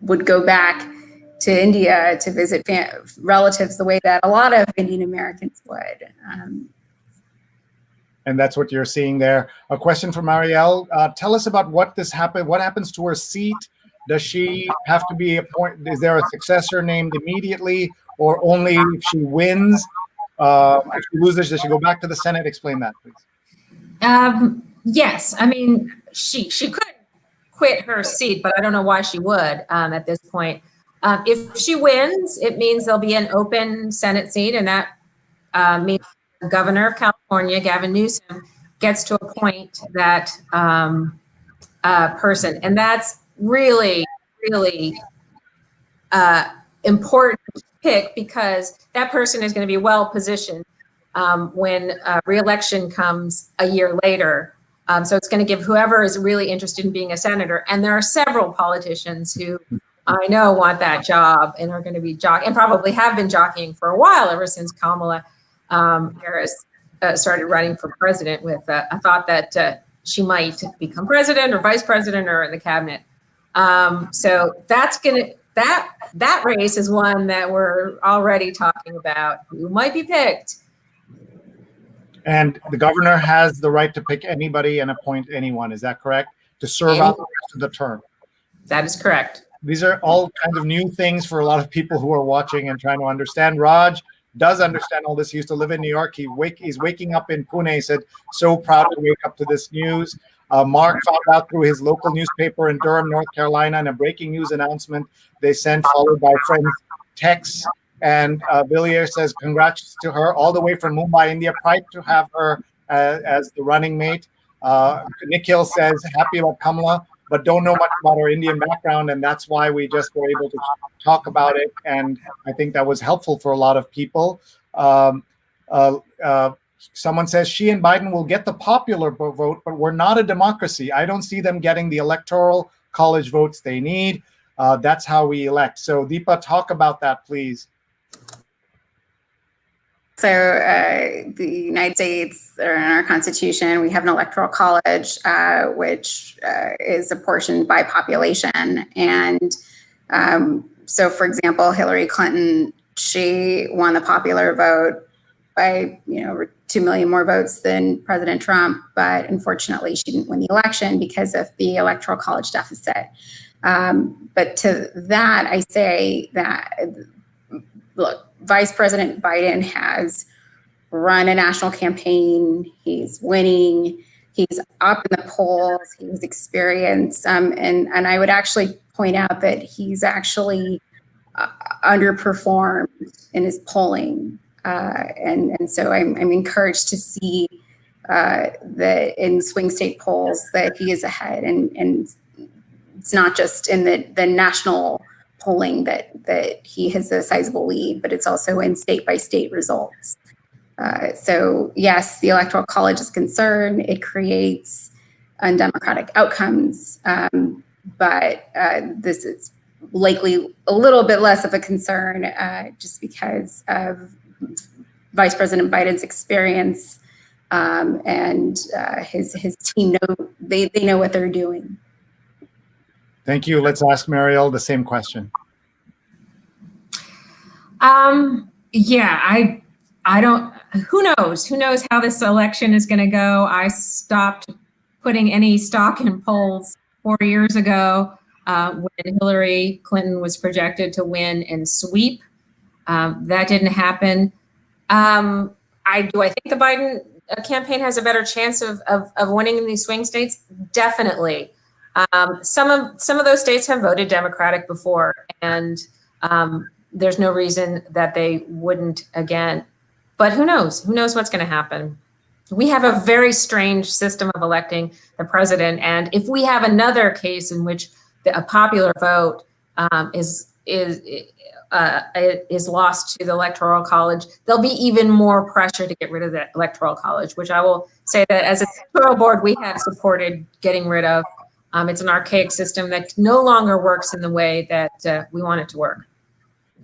would go back to India to visit relatives the way that a lot of Indian Americans would.
And that's what you're seeing there. A question from Ariel. Tell us about what happens to her seat. Does she have to be appointed? Is there a successor named immediately, or only if she wins? If she loses, does she go back to the Senate? Explain that, please.
Yes, I mean, she could quit her seat, but I don't know why she would at this point. If she wins, it means there'll be an open Senate seat, and that means the governor of California, Gavin Newsom, gets to appoint that person. And that's really, really important to pick, because that person is going to be well positioned when re-election comes a year later. So it's going to give whoever is really interested in being a senator. And there are several politicians who I know want that job and are going to be and probably have been jockeying for a while, ever since Kamala Harris started running for president, with a thought that she might become president or vice president or in the cabinet. So that race is one that we're already talking about who might be picked.
And the governor has the right to pick anybody and appoint anyone. Is that correct? To serve out the rest of the term.
That is correct.
These are all kinds of new things for a lot of people who are watching and trying to understand. Raj does understand all this. He used to live in New York. He's waking up in Pune. He said, so proud to wake up to this news. Mark found out through his local newspaper in Durham, North Carolina, and a breaking news announcement they sent, followed by friends' texts. And Villiers says, congrats to her all the way from Mumbai, India. Proud to have her as the running mate. Nikhil says, happy about Kamala, but don't know much about her Indian background, and that's why we just were able to talk about it. And I think that was helpful for a lot of people. Someone says she and Biden will get the popular vote, but we're not a democracy. I don't see them getting the electoral college votes they need. That's how we elect. So Deepa, talk about that, please.
So the United States, or in our Constitution, we have an electoral college, which is apportioned by population. And so, for example, Hillary Clinton, she won the popular vote by 2 million more votes than President Trump, but unfortunately, she didn't win the election because of the electoral college deficit. But to that, I say that, look, Vice President Biden has run a national campaign. He's winning. He's up in the polls. He's experienced. And I would actually point out that he's actually underperformed in his polling. And so I'm encouraged to see that in swing state polls that he is ahead. And it's not just in the national polling that he has a sizable lead, but it's also in state by state results. So yes, the Electoral College is concerned. It creates undemocratic outcomes, but this is likely a little bit less of a concern just because of Vice President Biden's experience and his team they know what they're doing.
Thank you. Let's ask Marielle the same question.
Yeah, I don't, who knows how this election is going to go. I stopped putting any stock in polls 4 years ago when Hillary Clinton was projected to win and sweep. That didn't happen. Do I think the Biden campaign has a better chance of winning in these swing states? Definitely. Some of those states have voted Democratic before, and there's no reason that they wouldn't again. But who knows? Who knows what's going to happen? We have a very strange system of electing the president, and if we have another case in which a popular vote is lost to the Electoral College, there'll be even more pressure to get rid of the Electoral College, which I will say that as a electoral board, we have supported getting rid of. It's an archaic system that no longer works in the way that we want it to work.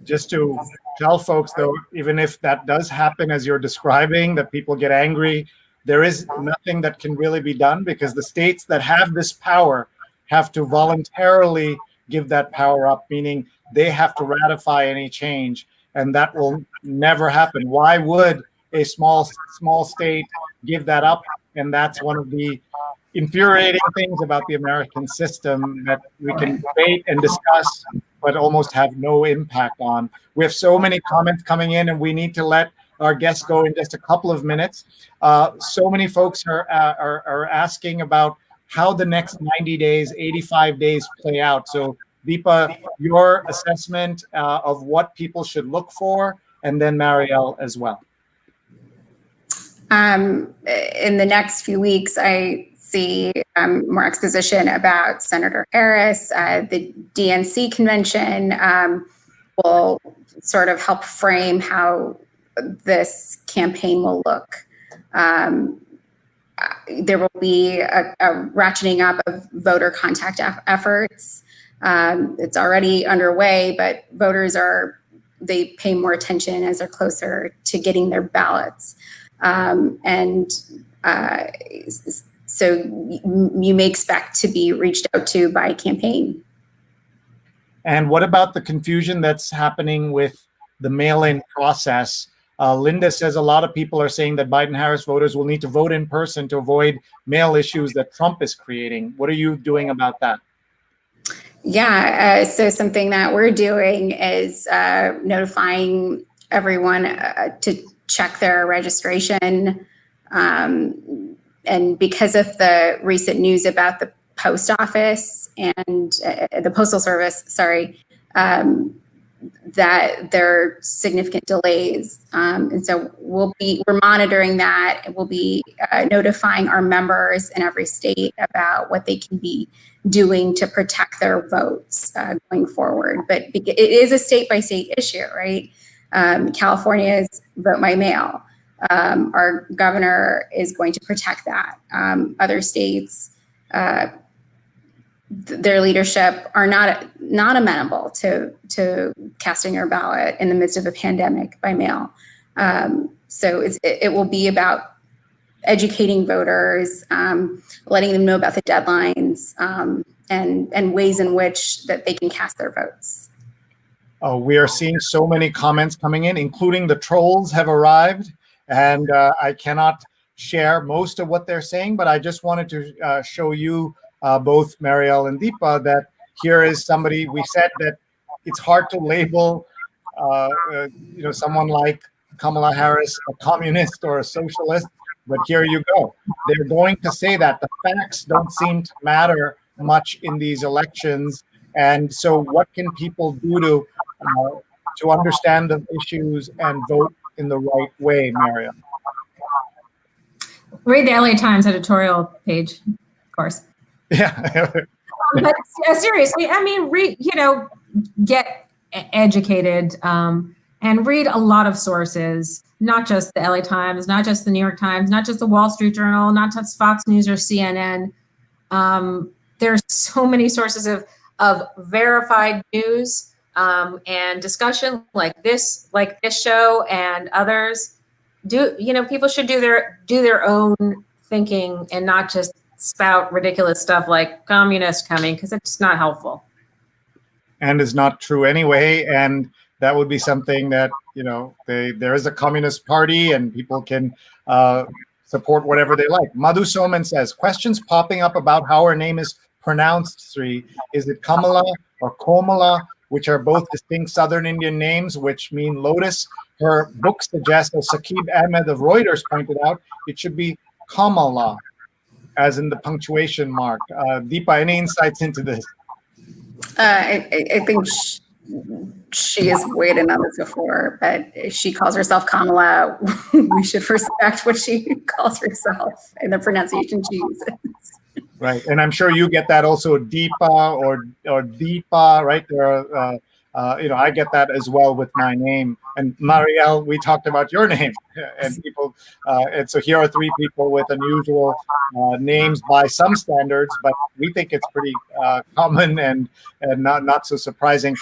Just to tell folks, though, even if that does happen as you're describing, that people get angry, there is nothing that can really be done because the states that have this power have to voluntarily give that power up, meaning they have to ratify any change, and that will never happen. Why would a small state give that up? And that's one of the infuriating things about the American system that we can debate and discuss, but almost have no impact on. We have so many comments coming in, and we need to let our guests go in just a couple of minutes. So many folks are asking about how the next 90 days, 85 days play out. So Deepa, your assessment of what people should look for, and then Marielle as well.
In the next few weeks, I see more exposition about Senator Harris. The DNC convention will sort of help frame how this campaign will look. There will be a ratcheting up of voter contact efforts. It's already underway, but voters they pay more attention as they're closer to getting their ballots. So you may expect to be reached out to by campaign.
And what about the confusion that's happening with the mail-in process? Linda says a lot of people are saying that Biden-Harris voters will need to vote in person to avoid mail issues that Trump is creating. What are you doing about that?
Yeah, so something that we're doing is notifying everyone to check their registration. And because of the recent news about the post office and the postal service, that there are significant delays. And so we're monitoring that, and we'll be notifying our members in every state about what they can be doing to protect their votes going forward. But it is a state by state issue, right? California's vote by mail. Our governor is going to protect that. Other states their leadership are not amenable to casting your ballot in the midst of a pandemic by mail. So it will be about educating voters, letting them know about the deadlines, and ways in which that they can cast their votes.
We are seeing so many comments coming in, including the trolls have arrived, and I cannot share most of what they're saying, but I just wanted to show you both Marielle and Deepa that here is somebody. We said that it's hard to label someone like Kamala Harris a communist or a socialist, but here you go. They're going to say that. The facts don't seem to matter much in these elections, and so what can people do to understand the issues and vote in the right way, Marielle?
Read the LA Times editorial page, of course.
Yeah.
But seriously, I mean, get educated and read a lot of sources, not just the LA Times, not just the New York Times, not just the Wall Street Journal, not just Fox News or CNN. There's so many sources of verified news and discussion like this show and others. People should do their own thinking and not just spout ridiculous stuff like communist coming, because it's not helpful.
And is not true anyway. And that would be something that, there is a communist party and people can support whatever they like. Madhu Soman says, questions popping up about how her name is pronounced, Sree. Is it Kamala or Komala, which are both distinct Southern Indian names, which mean lotus? Her book suggests, as Saqib Ahmed of Reuters pointed out, it should be Kamala, as in the punctuation mark. Deepa, any insights into this?
I think she has weighed in on this before, but if she calls herself Kamala, we should respect what she calls herself and the pronunciation she uses.
Right, and I'm sure you get that also, Deepa or Deepa, right? There are, I get that as well with my name. And Marielle, we talked about your name, and people, and so here are three people with unusual names by some standards, but we think it's pretty common and not so surprising.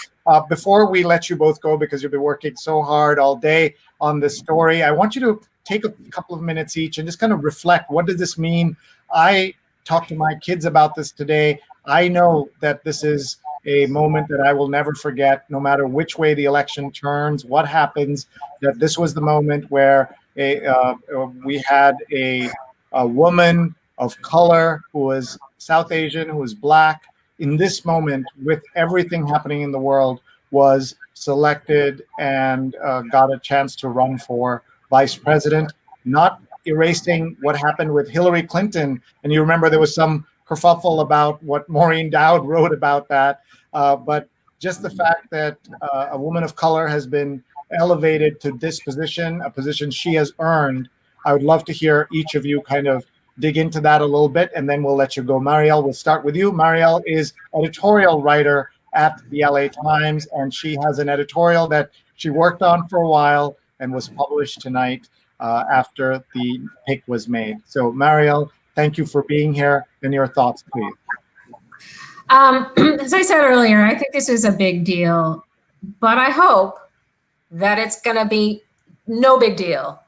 Before we let you both go, because you've been working so hard all day on this story, I want you to take a couple of minutes each and just kind of reflect. What does this mean? I talked to my kids about this today. I know that this is a moment that I will never forget, no matter which way the election turns, what happens, that this was the moment where we had a woman of color who was South Asian, who was Black, in this moment, with everything happening in the world, was selected and got a chance to run for vice president, not erasing what happened with Hillary Clinton. And you remember there was some kerfuffle about what Maureen Dowd wrote about that. But just the fact that a woman of color has been elevated to this position, a position she has earned, I would love to hear each of you kind of dig into that a little bit, and then we'll let you go. Marielle, we'll start with you. Marielle is editorial writer at the LA Times, and she has an editorial that she worked on for a while and was published tonight after the pick was made. So Marielle, thank you for being here, and your thoughts, please.
As I said earlier, I think this is a big deal, but I hope that it's going to be no big deal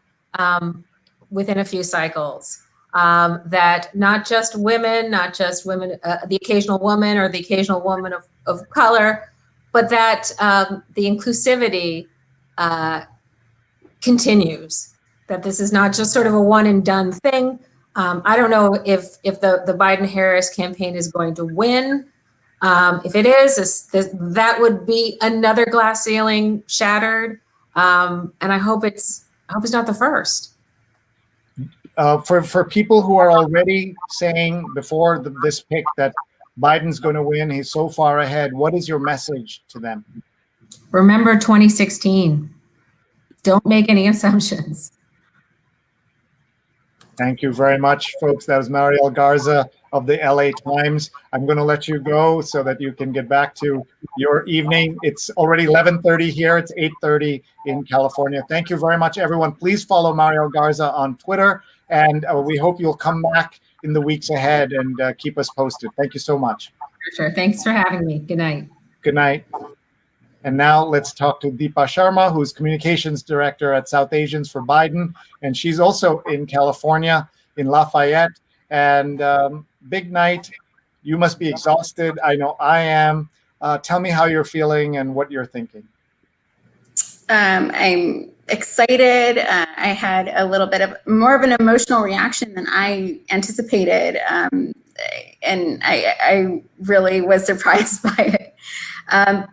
within a few cycles. That not just women, the occasional woman or the occasional woman of color, but that the inclusivity continues, that this is not just sort of a one and done thing. I don't know if the Biden-Harris campaign is going to win. If it is, that would be another glass ceiling shattered, and I hope it's not the first.
For people who are already saying before this pick that Biden's going to win, he's so far ahead, what is your message to them?
Remember 2016. Don't make any assumptions.
Thank you very much, folks. That was Marielle Garza of the LA Times. I'm going to let you go so that you can get back to your evening. It's already 11:30 here. It's 8:30 in California. Thank you very much, everyone. Please follow Marielle Garza on Twitter, and we hope you'll come back in the weeks ahead and keep us posted. Thank you so much.
Sure. Thanks for having me. Good night.
Good night. And now let's talk to Deepa Sharma, who's communications director at South Asians for Biden. And she's also in California, in Lafayette. And big night. You must be exhausted. I know I am. Tell me how you're feeling and what you're thinking.
I'm excited. I had a little bit of more of an emotional reaction than I anticipated. And I really was surprised by it.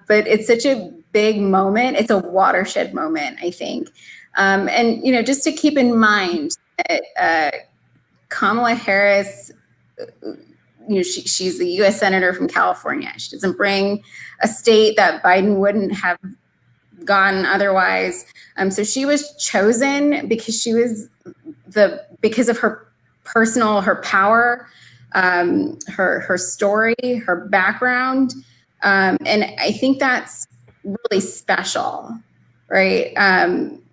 But it's such a big moment. It's a watershed moment, I think. And, you know, just to keep in mind that Kamala Harris, you know, she's the U.S. Senator from California. She doesn't bring a state that Biden wouldn't have gotten otherwise. So she was chosen because she was because of her her power, her story, her background. And I think that's really special, right?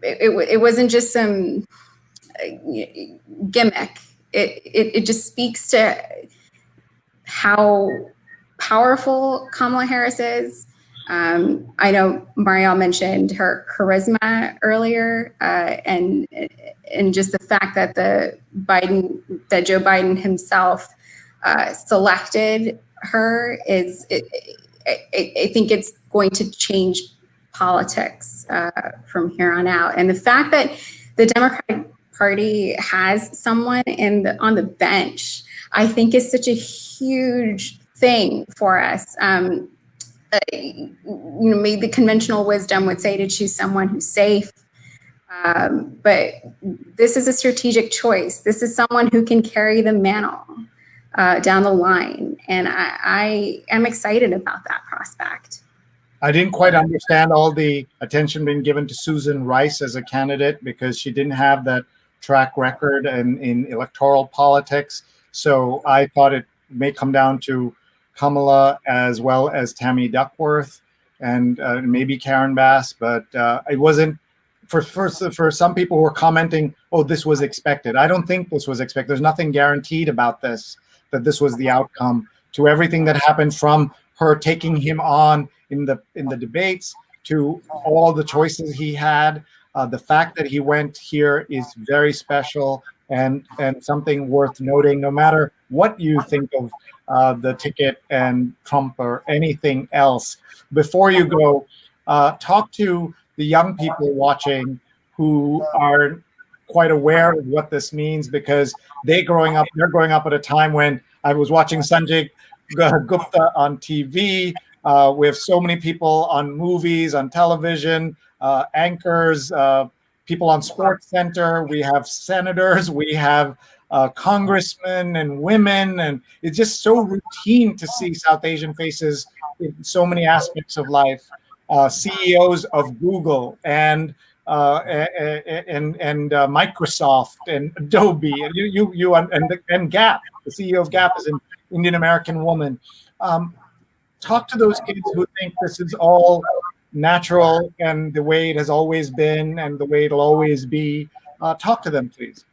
It wasn't just some gimmick. It just speaks to how powerful Kamala Harris is. I know Marielle mentioned her charisma earlier, and just the fact that Joe Biden himself selected her I think it's going to change politics from here on out. And the fact that the Democratic Party has someone on the bench, I think is such a huge thing for us. You know, maybe the conventional wisdom would say to choose someone who's safe, but this is a strategic choice. This is someone who can carry the mantle down the line, and I am excited about that prospect.
I didn't quite understand all the attention being given to Susan Rice as a candidate because she didn't have that track record in electoral politics. So I thought it may come down to Kamala as well as Tammy Duckworth and maybe Karen Bass, but it wasn't for some people who were commenting, oh, this was expected. I don't think this was expected. There's nothing guaranteed about this, that this was the outcome, to everything that happened from her taking him on in the debates to all the choices he had. The fact that he went here is very special and something worth noting, no matter what you think of the ticket and Trump or anything else. Before you go, talk to the young people watching who are quite aware of what this means, because they're growing up at a time when I was watching Sanjay Gupta on TV. We have so many people on movies, on television, anchors, people on Sports Center. We have senators, we have congressmen and women, and it's just so routine to see South Asian faces in so many aspects of life. CEOs of Google and Microsoft and Adobe, and Gap. The CEO of Gap is an Indian American woman. Talk to those kids who think this is all natural and the way it has always been and the way it'll always be. Talk to them, please.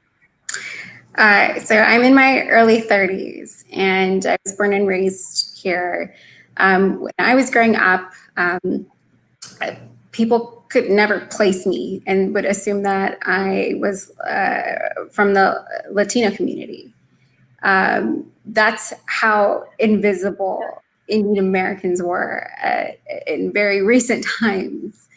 So I'm in my early 30s, and I was born and raised here. When I was growing up, people could never place me and would assume that I was from the Latino community. That's how invisible Indian Americans were in very recent times.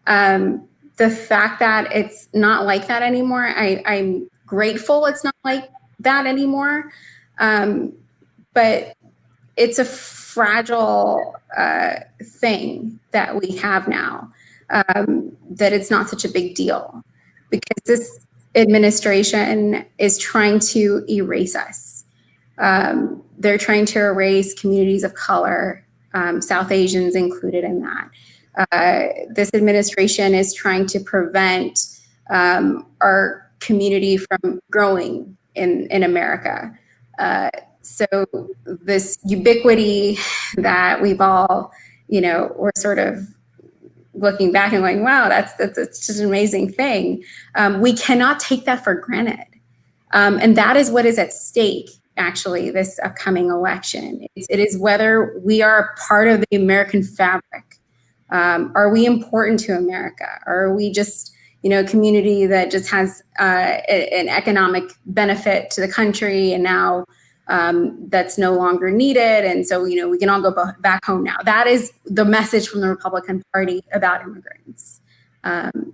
The fact that it's not like that anymore, I'm grateful it's not like that anymore. But it's a fragile thing that we have now, that it's not such a big deal, because this administration is trying to erase us. They're trying to erase communities of color, South Asians included in that. This administration is trying to prevent our community from growing in America. So this ubiquity that we've all, we're sort of looking back and going, wow, that's just an amazing thing. We cannot take that for granted. And that is what is at stake actually, this upcoming election. It is whether we are part of the American fabric. Are we important to America? Or are we just, a community that just has an economic benefit to the country, and now that's no longer needed, and so we can all go back home now? That is the message from the Republican Party about immigrants.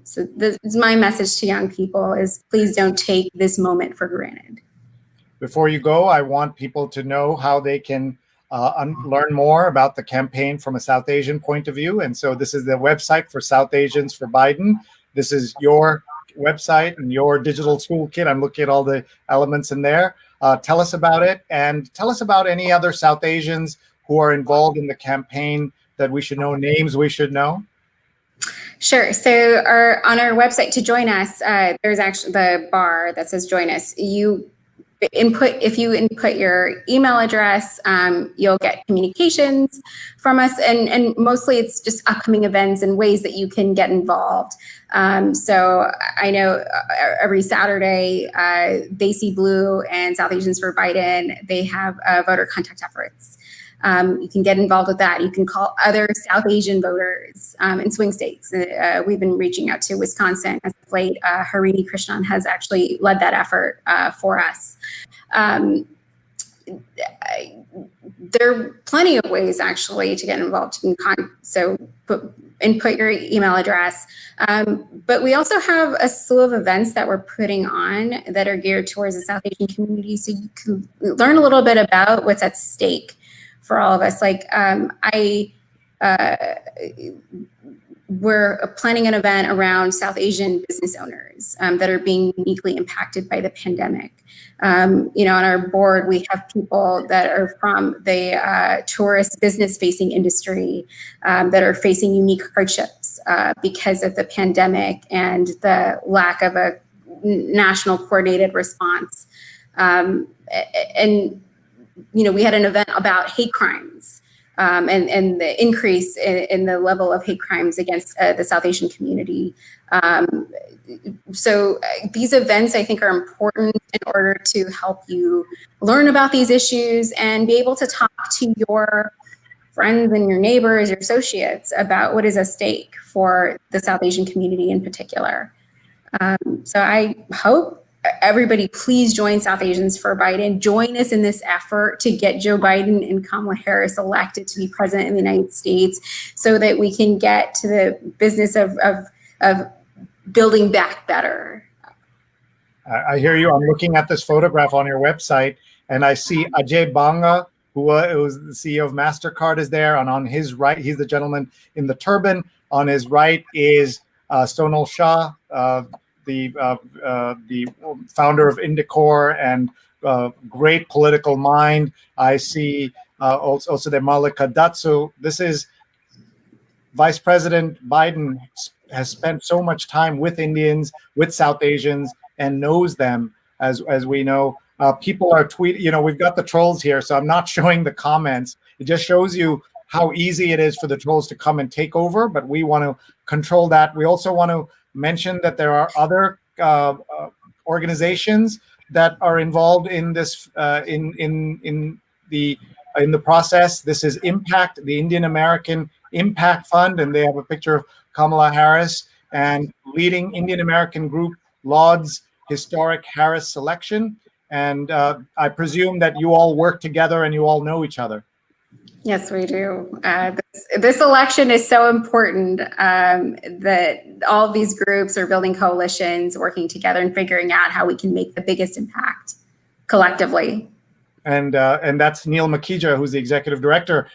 So this is my message to young people: is please don't take this moment for granted.
Before you go, I want people to know how they can learn more about the campaign from a South Asian point of view. And so this is the website for South Asians for Biden. This is your website and your digital toolkit. I'm looking at all the elements in there. Tell us about it, and tell us about any other South Asians who are involved in the campaign that we should know, names we should know.
Sure. So on our website to join us, there's actually the bar that says join us. If you input your email address, you'll get communications from us, and mostly it's just upcoming events and ways that you can get involved. So I know every Saturday, They See Blue and South Asians for Biden, they have voter contact efforts. You can get involved with that. You can call other South Asian voters in swing states. We've been reaching out to Wisconsin as of late. Harini Krishnan has actually led that effort for us. There are plenty of ways actually to get involved. So input your email address. But we also have a slew of events that we're putting on that are geared towards the South Asian community, so you can learn a little bit about what's at stake for all of us. Like we're planning an event around South Asian business owners that are being uniquely impacted by the pandemic. On our board, we have people that are from the tourist business-facing industry that are facing unique hardships because of the pandemic and the lack of a national coordinated response. We had an event about hate crimes and the increase in the level of hate crimes against the South Asian community. So these events, I think, are important in order to help you learn about these issues and be able to talk to your friends and your neighbors, your associates, about what is at stake for the South Asian community in particular. So I hope everybody please join South Asians for Biden. Join us in this effort to get Joe Biden and Kamala Harris elected to be president in the United States, so that we can get to the business of building back better.
I hear you. I'm looking at this photograph on your website, and I see Ajay Banga, who was the CEO of MasterCard, is there. And on his right, he's the gentleman in the turban. On his right is Sonal Shah, the founder of Indicor and great political mind. I see also the Malika Datsu. This is Vice President Biden has spent so much time with Indians, with South Asians, and knows them, as we know. People are tweeting, we've got the trolls here, so I'm not showing the comments. It just shows you how easy it is for the trolls to come and take over, but we want to control that. We also want to mention that there are other organizations that are involved in this in the process. This is Impact, the Indian American Impact Fund, and they have a picture of Kamala Harris, and leading Indian American group lauds historic Harris selection. And I presume that you all work together and you all know each other.
Yes, we do. This election is so important that all of these groups are building coalitions, working together, and figuring out how we can make the biggest impact collectively.
And that's Neil Makija, who's the executive director.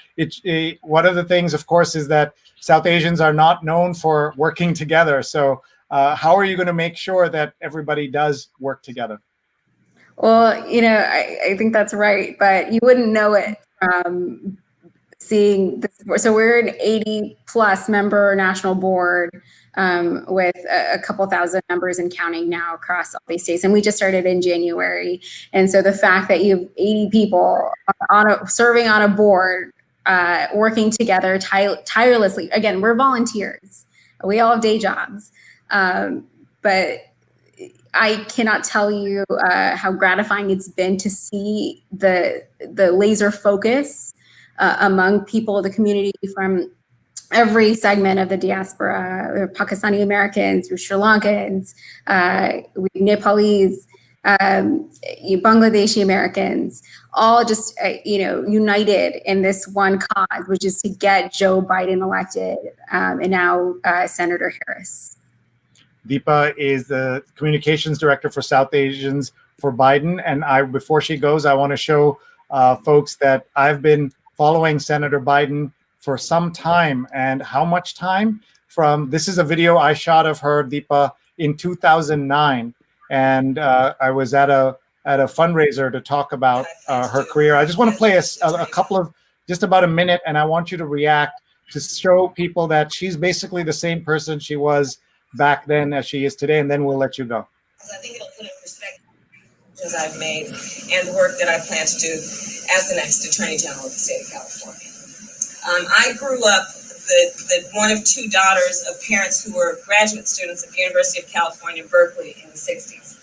One of the things, of course, is that South Asians are not known for working together. So how are you going to make sure that everybody does work together?
Well, I think that's right, but you wouldn't know it from seeing this. So we're an 80+ member national board with a couple thousand members and counting now across all these states. And we just started in January. And so the fact that you have 80 people serving on a board, working together tirelessly. Again, we're volunteers. We all have day jobs. But I cannot tell you how gratifying it's been to see the laser focus among people of the community from every segment of the diaspora, Pakistani Americans, Sri Lankans, Nepalese, Bangladeshi Americans, all just united in this one cause, which is to get Joe Biden elected, and now Senator Harris.
Deepa is the communications director for South Asians for Biden, and before she goes, I want to show folks that I've been following Senator Biden for some time. And how much time? This is a video I shot of her, Deepa, in 2009. And I was at a fundraiser to talk about her career. I just want to play a couple of, just about a minute, and I want you to react to show people that she's basically the same person she was back then as she is today, and then we'll let you go.
I think it'll put in perspective the I've made and the work that I plan to do as the next Attorney General of the state of California. I grew up the one of two daughters of parents who were graduate students at the University of California, Berkeley in the 60s.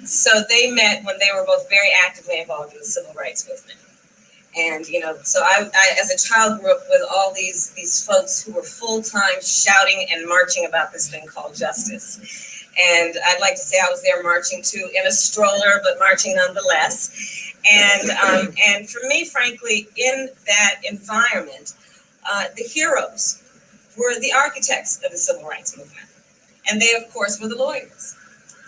So they met when they were both very actively involved in the civil rights movement. And, so I as a child grew up with all these folks who were full-time shouting and marching about this thing called justice. And I'd like to say I was there marching too, in a stroller, but marching nonetheless. And for me, frankly, in that environment, the heroes were the architects of the civil rights movement. And they, of course, were the lawyers.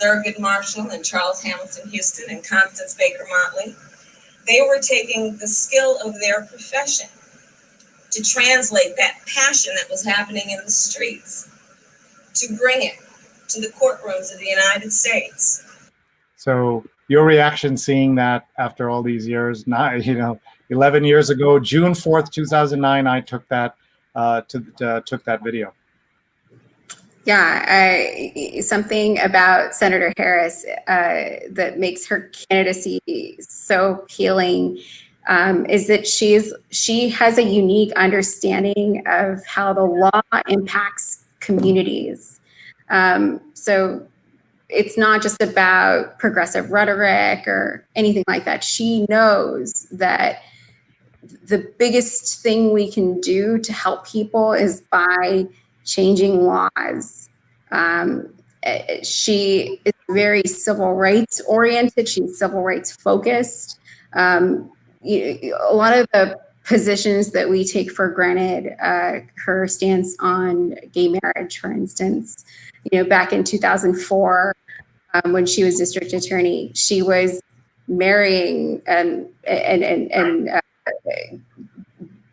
Thurgood Marshall and Charles Hamilton Houston and Constance Baker Motley. They were taking the skill of their profession to translate that passion that was happening in the streets, to bring it to the courtrooms of the United States.
So your reaction seeing that after all these years, 11 years ago, June 4th, 2009, I took that took that video.
Yeah, something about Senator Harris that makes her candidacy so appealing is that she has a unique understanding of how the law impacts communities. So it's not just about progressive rhetoric or anything like that. She knows that the biggest thing we can do to help people is by changing laws. She is very civil rights oriented. She's civil rights focused. A lot of the positions that we take for granted, her stance on gay marriage, for instance, back in 2004, when she was district attorney, she was marrying and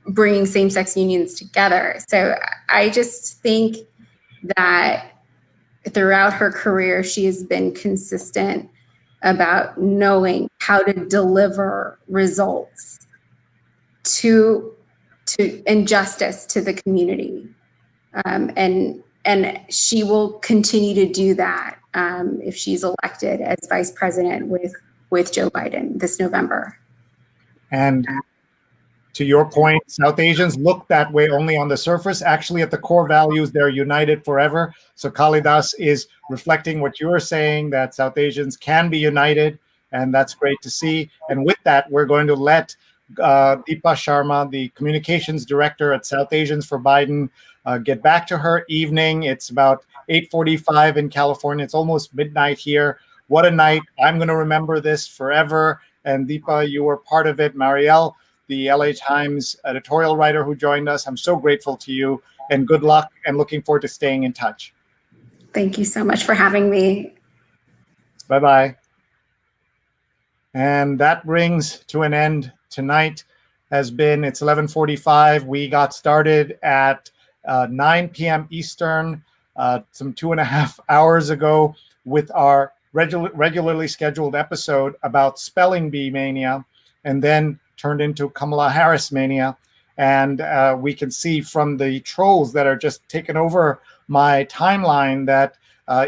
bringing same-sex unions together. So I just think that throughout her career, she has been consistent about knowing how to deliver results to justice to the community. And she will continue to do that if she's elected as vice president with Joe Biden this November.
And to your point, South Asians look that way only on the surface. Actually, at the core values, they're united forever. So Kalidas is reflecting what you're saying, that South Asians can be united, and that's great to see. And with that, we're going to let Deepa Sharma, the communications director at South Asians for Biden, get back to her evening. It's about 8:45 in California. It's almost midnight here. What a night. I'm going to remember this forever. And Deepa, you were part of it. Marielle, the LA Times editorial writer who joined us, I'm so grateful to you, and good luck, and looking forward to staying in touch.
Thank you so much for having me.
Bye-bye. And that brings to an end tonight. It's 11:45. We got started at 9 p.m. Eastern, some 2.5 hours ago, with our regularly scheduled episode about spelling bee mania, and then turned into Kamala Harris mania. And we can see from the trolls that are just taking over my timeline that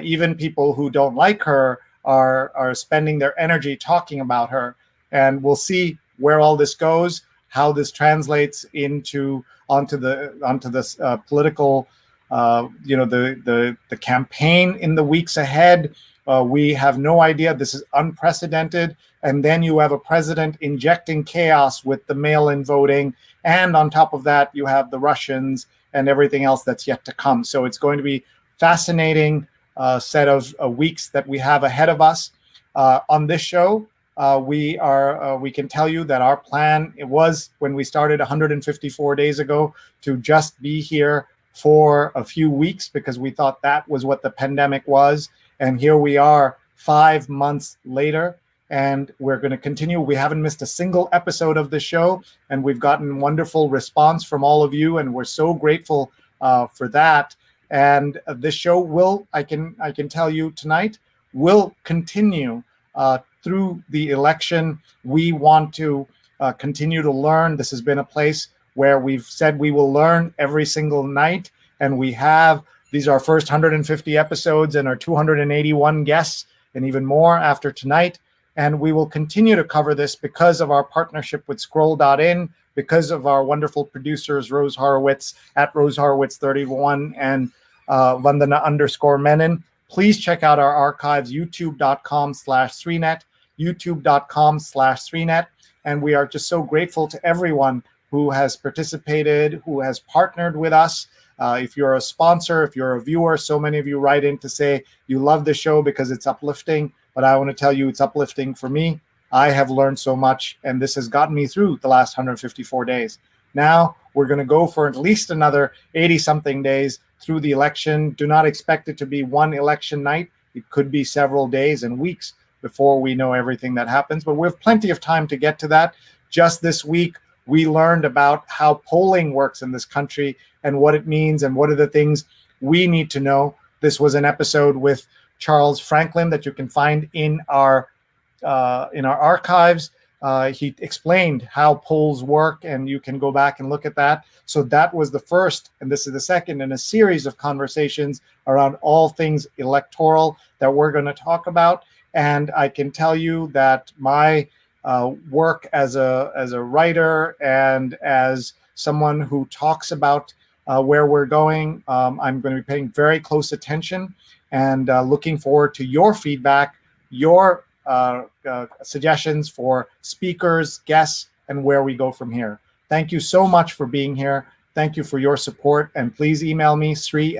even people who don't like her are spending their energy talking about her. And we'll see where all this goes, how this translates onto the political the campaign in the weeks ahead. We have no idea. This is unprecedented. And then you have a president injecting chaos with the mail-in voting. And on top of that, you have the Russians and everything else that's yet to come. So it's going to be fascinating set of weeks that we have ahead of us. On this show, we can tell you that our plan, it was when we started 154 days ago, to just be here for a few weeks because we thought that was what the pandemic was. And here we are 5 months later, and we're going to continue. We haven't missed a single episode of the show, and we've gotten wonderful response from all of you, and we're so grateful for that. And this show will, I can tell you tonight, will continue through the election. We want to continue to learn. This has been a place where we've said we will learn every single night, and we have. These are our first 150 episodes and our 281 guests, and even more after tonight. And we will continue to cover this because of our partnership with Scroll.in, because of our wonderful producers, Rose Horowitz at Rose Horowitz 31 and Vandana _Menon. Please check out our archives, youtube.com/Sreenet, youtube.com/Sreenet. And we are just so grateful to everyone who has participated, who has partnered with us. If you're a sponsor, if you're a viewer, so many of you write in to say you love the show because it's uplifting. But I want to tell you it's uplifting for me. I have learned so much, and this has gotten me through the last 154 days. Now we're going to go for at least another 80-something days through the election. Do not expect it to be one election night. It could be several days and weeks before we know everything that happens. But we have plenty of time to get to that. Just this week, we learned about how polling works in this country and what it means and what are the things we need to know. This was an episode with Charles Franklin that you can find in our archives. He explained how polls work, and you can go back and look at that. So that was the first, and this is the second in a series of conversations around all things electoral that we're going to talk about. And I can tell you that my work as a writer and as someone who talks about where we're going, I'm going to be paying very close attention and looking forward to your feedback, your suggestions for speakers, guests, and where we go from here. Thank you so much for being here. Thank you for your support, and please email me, Sree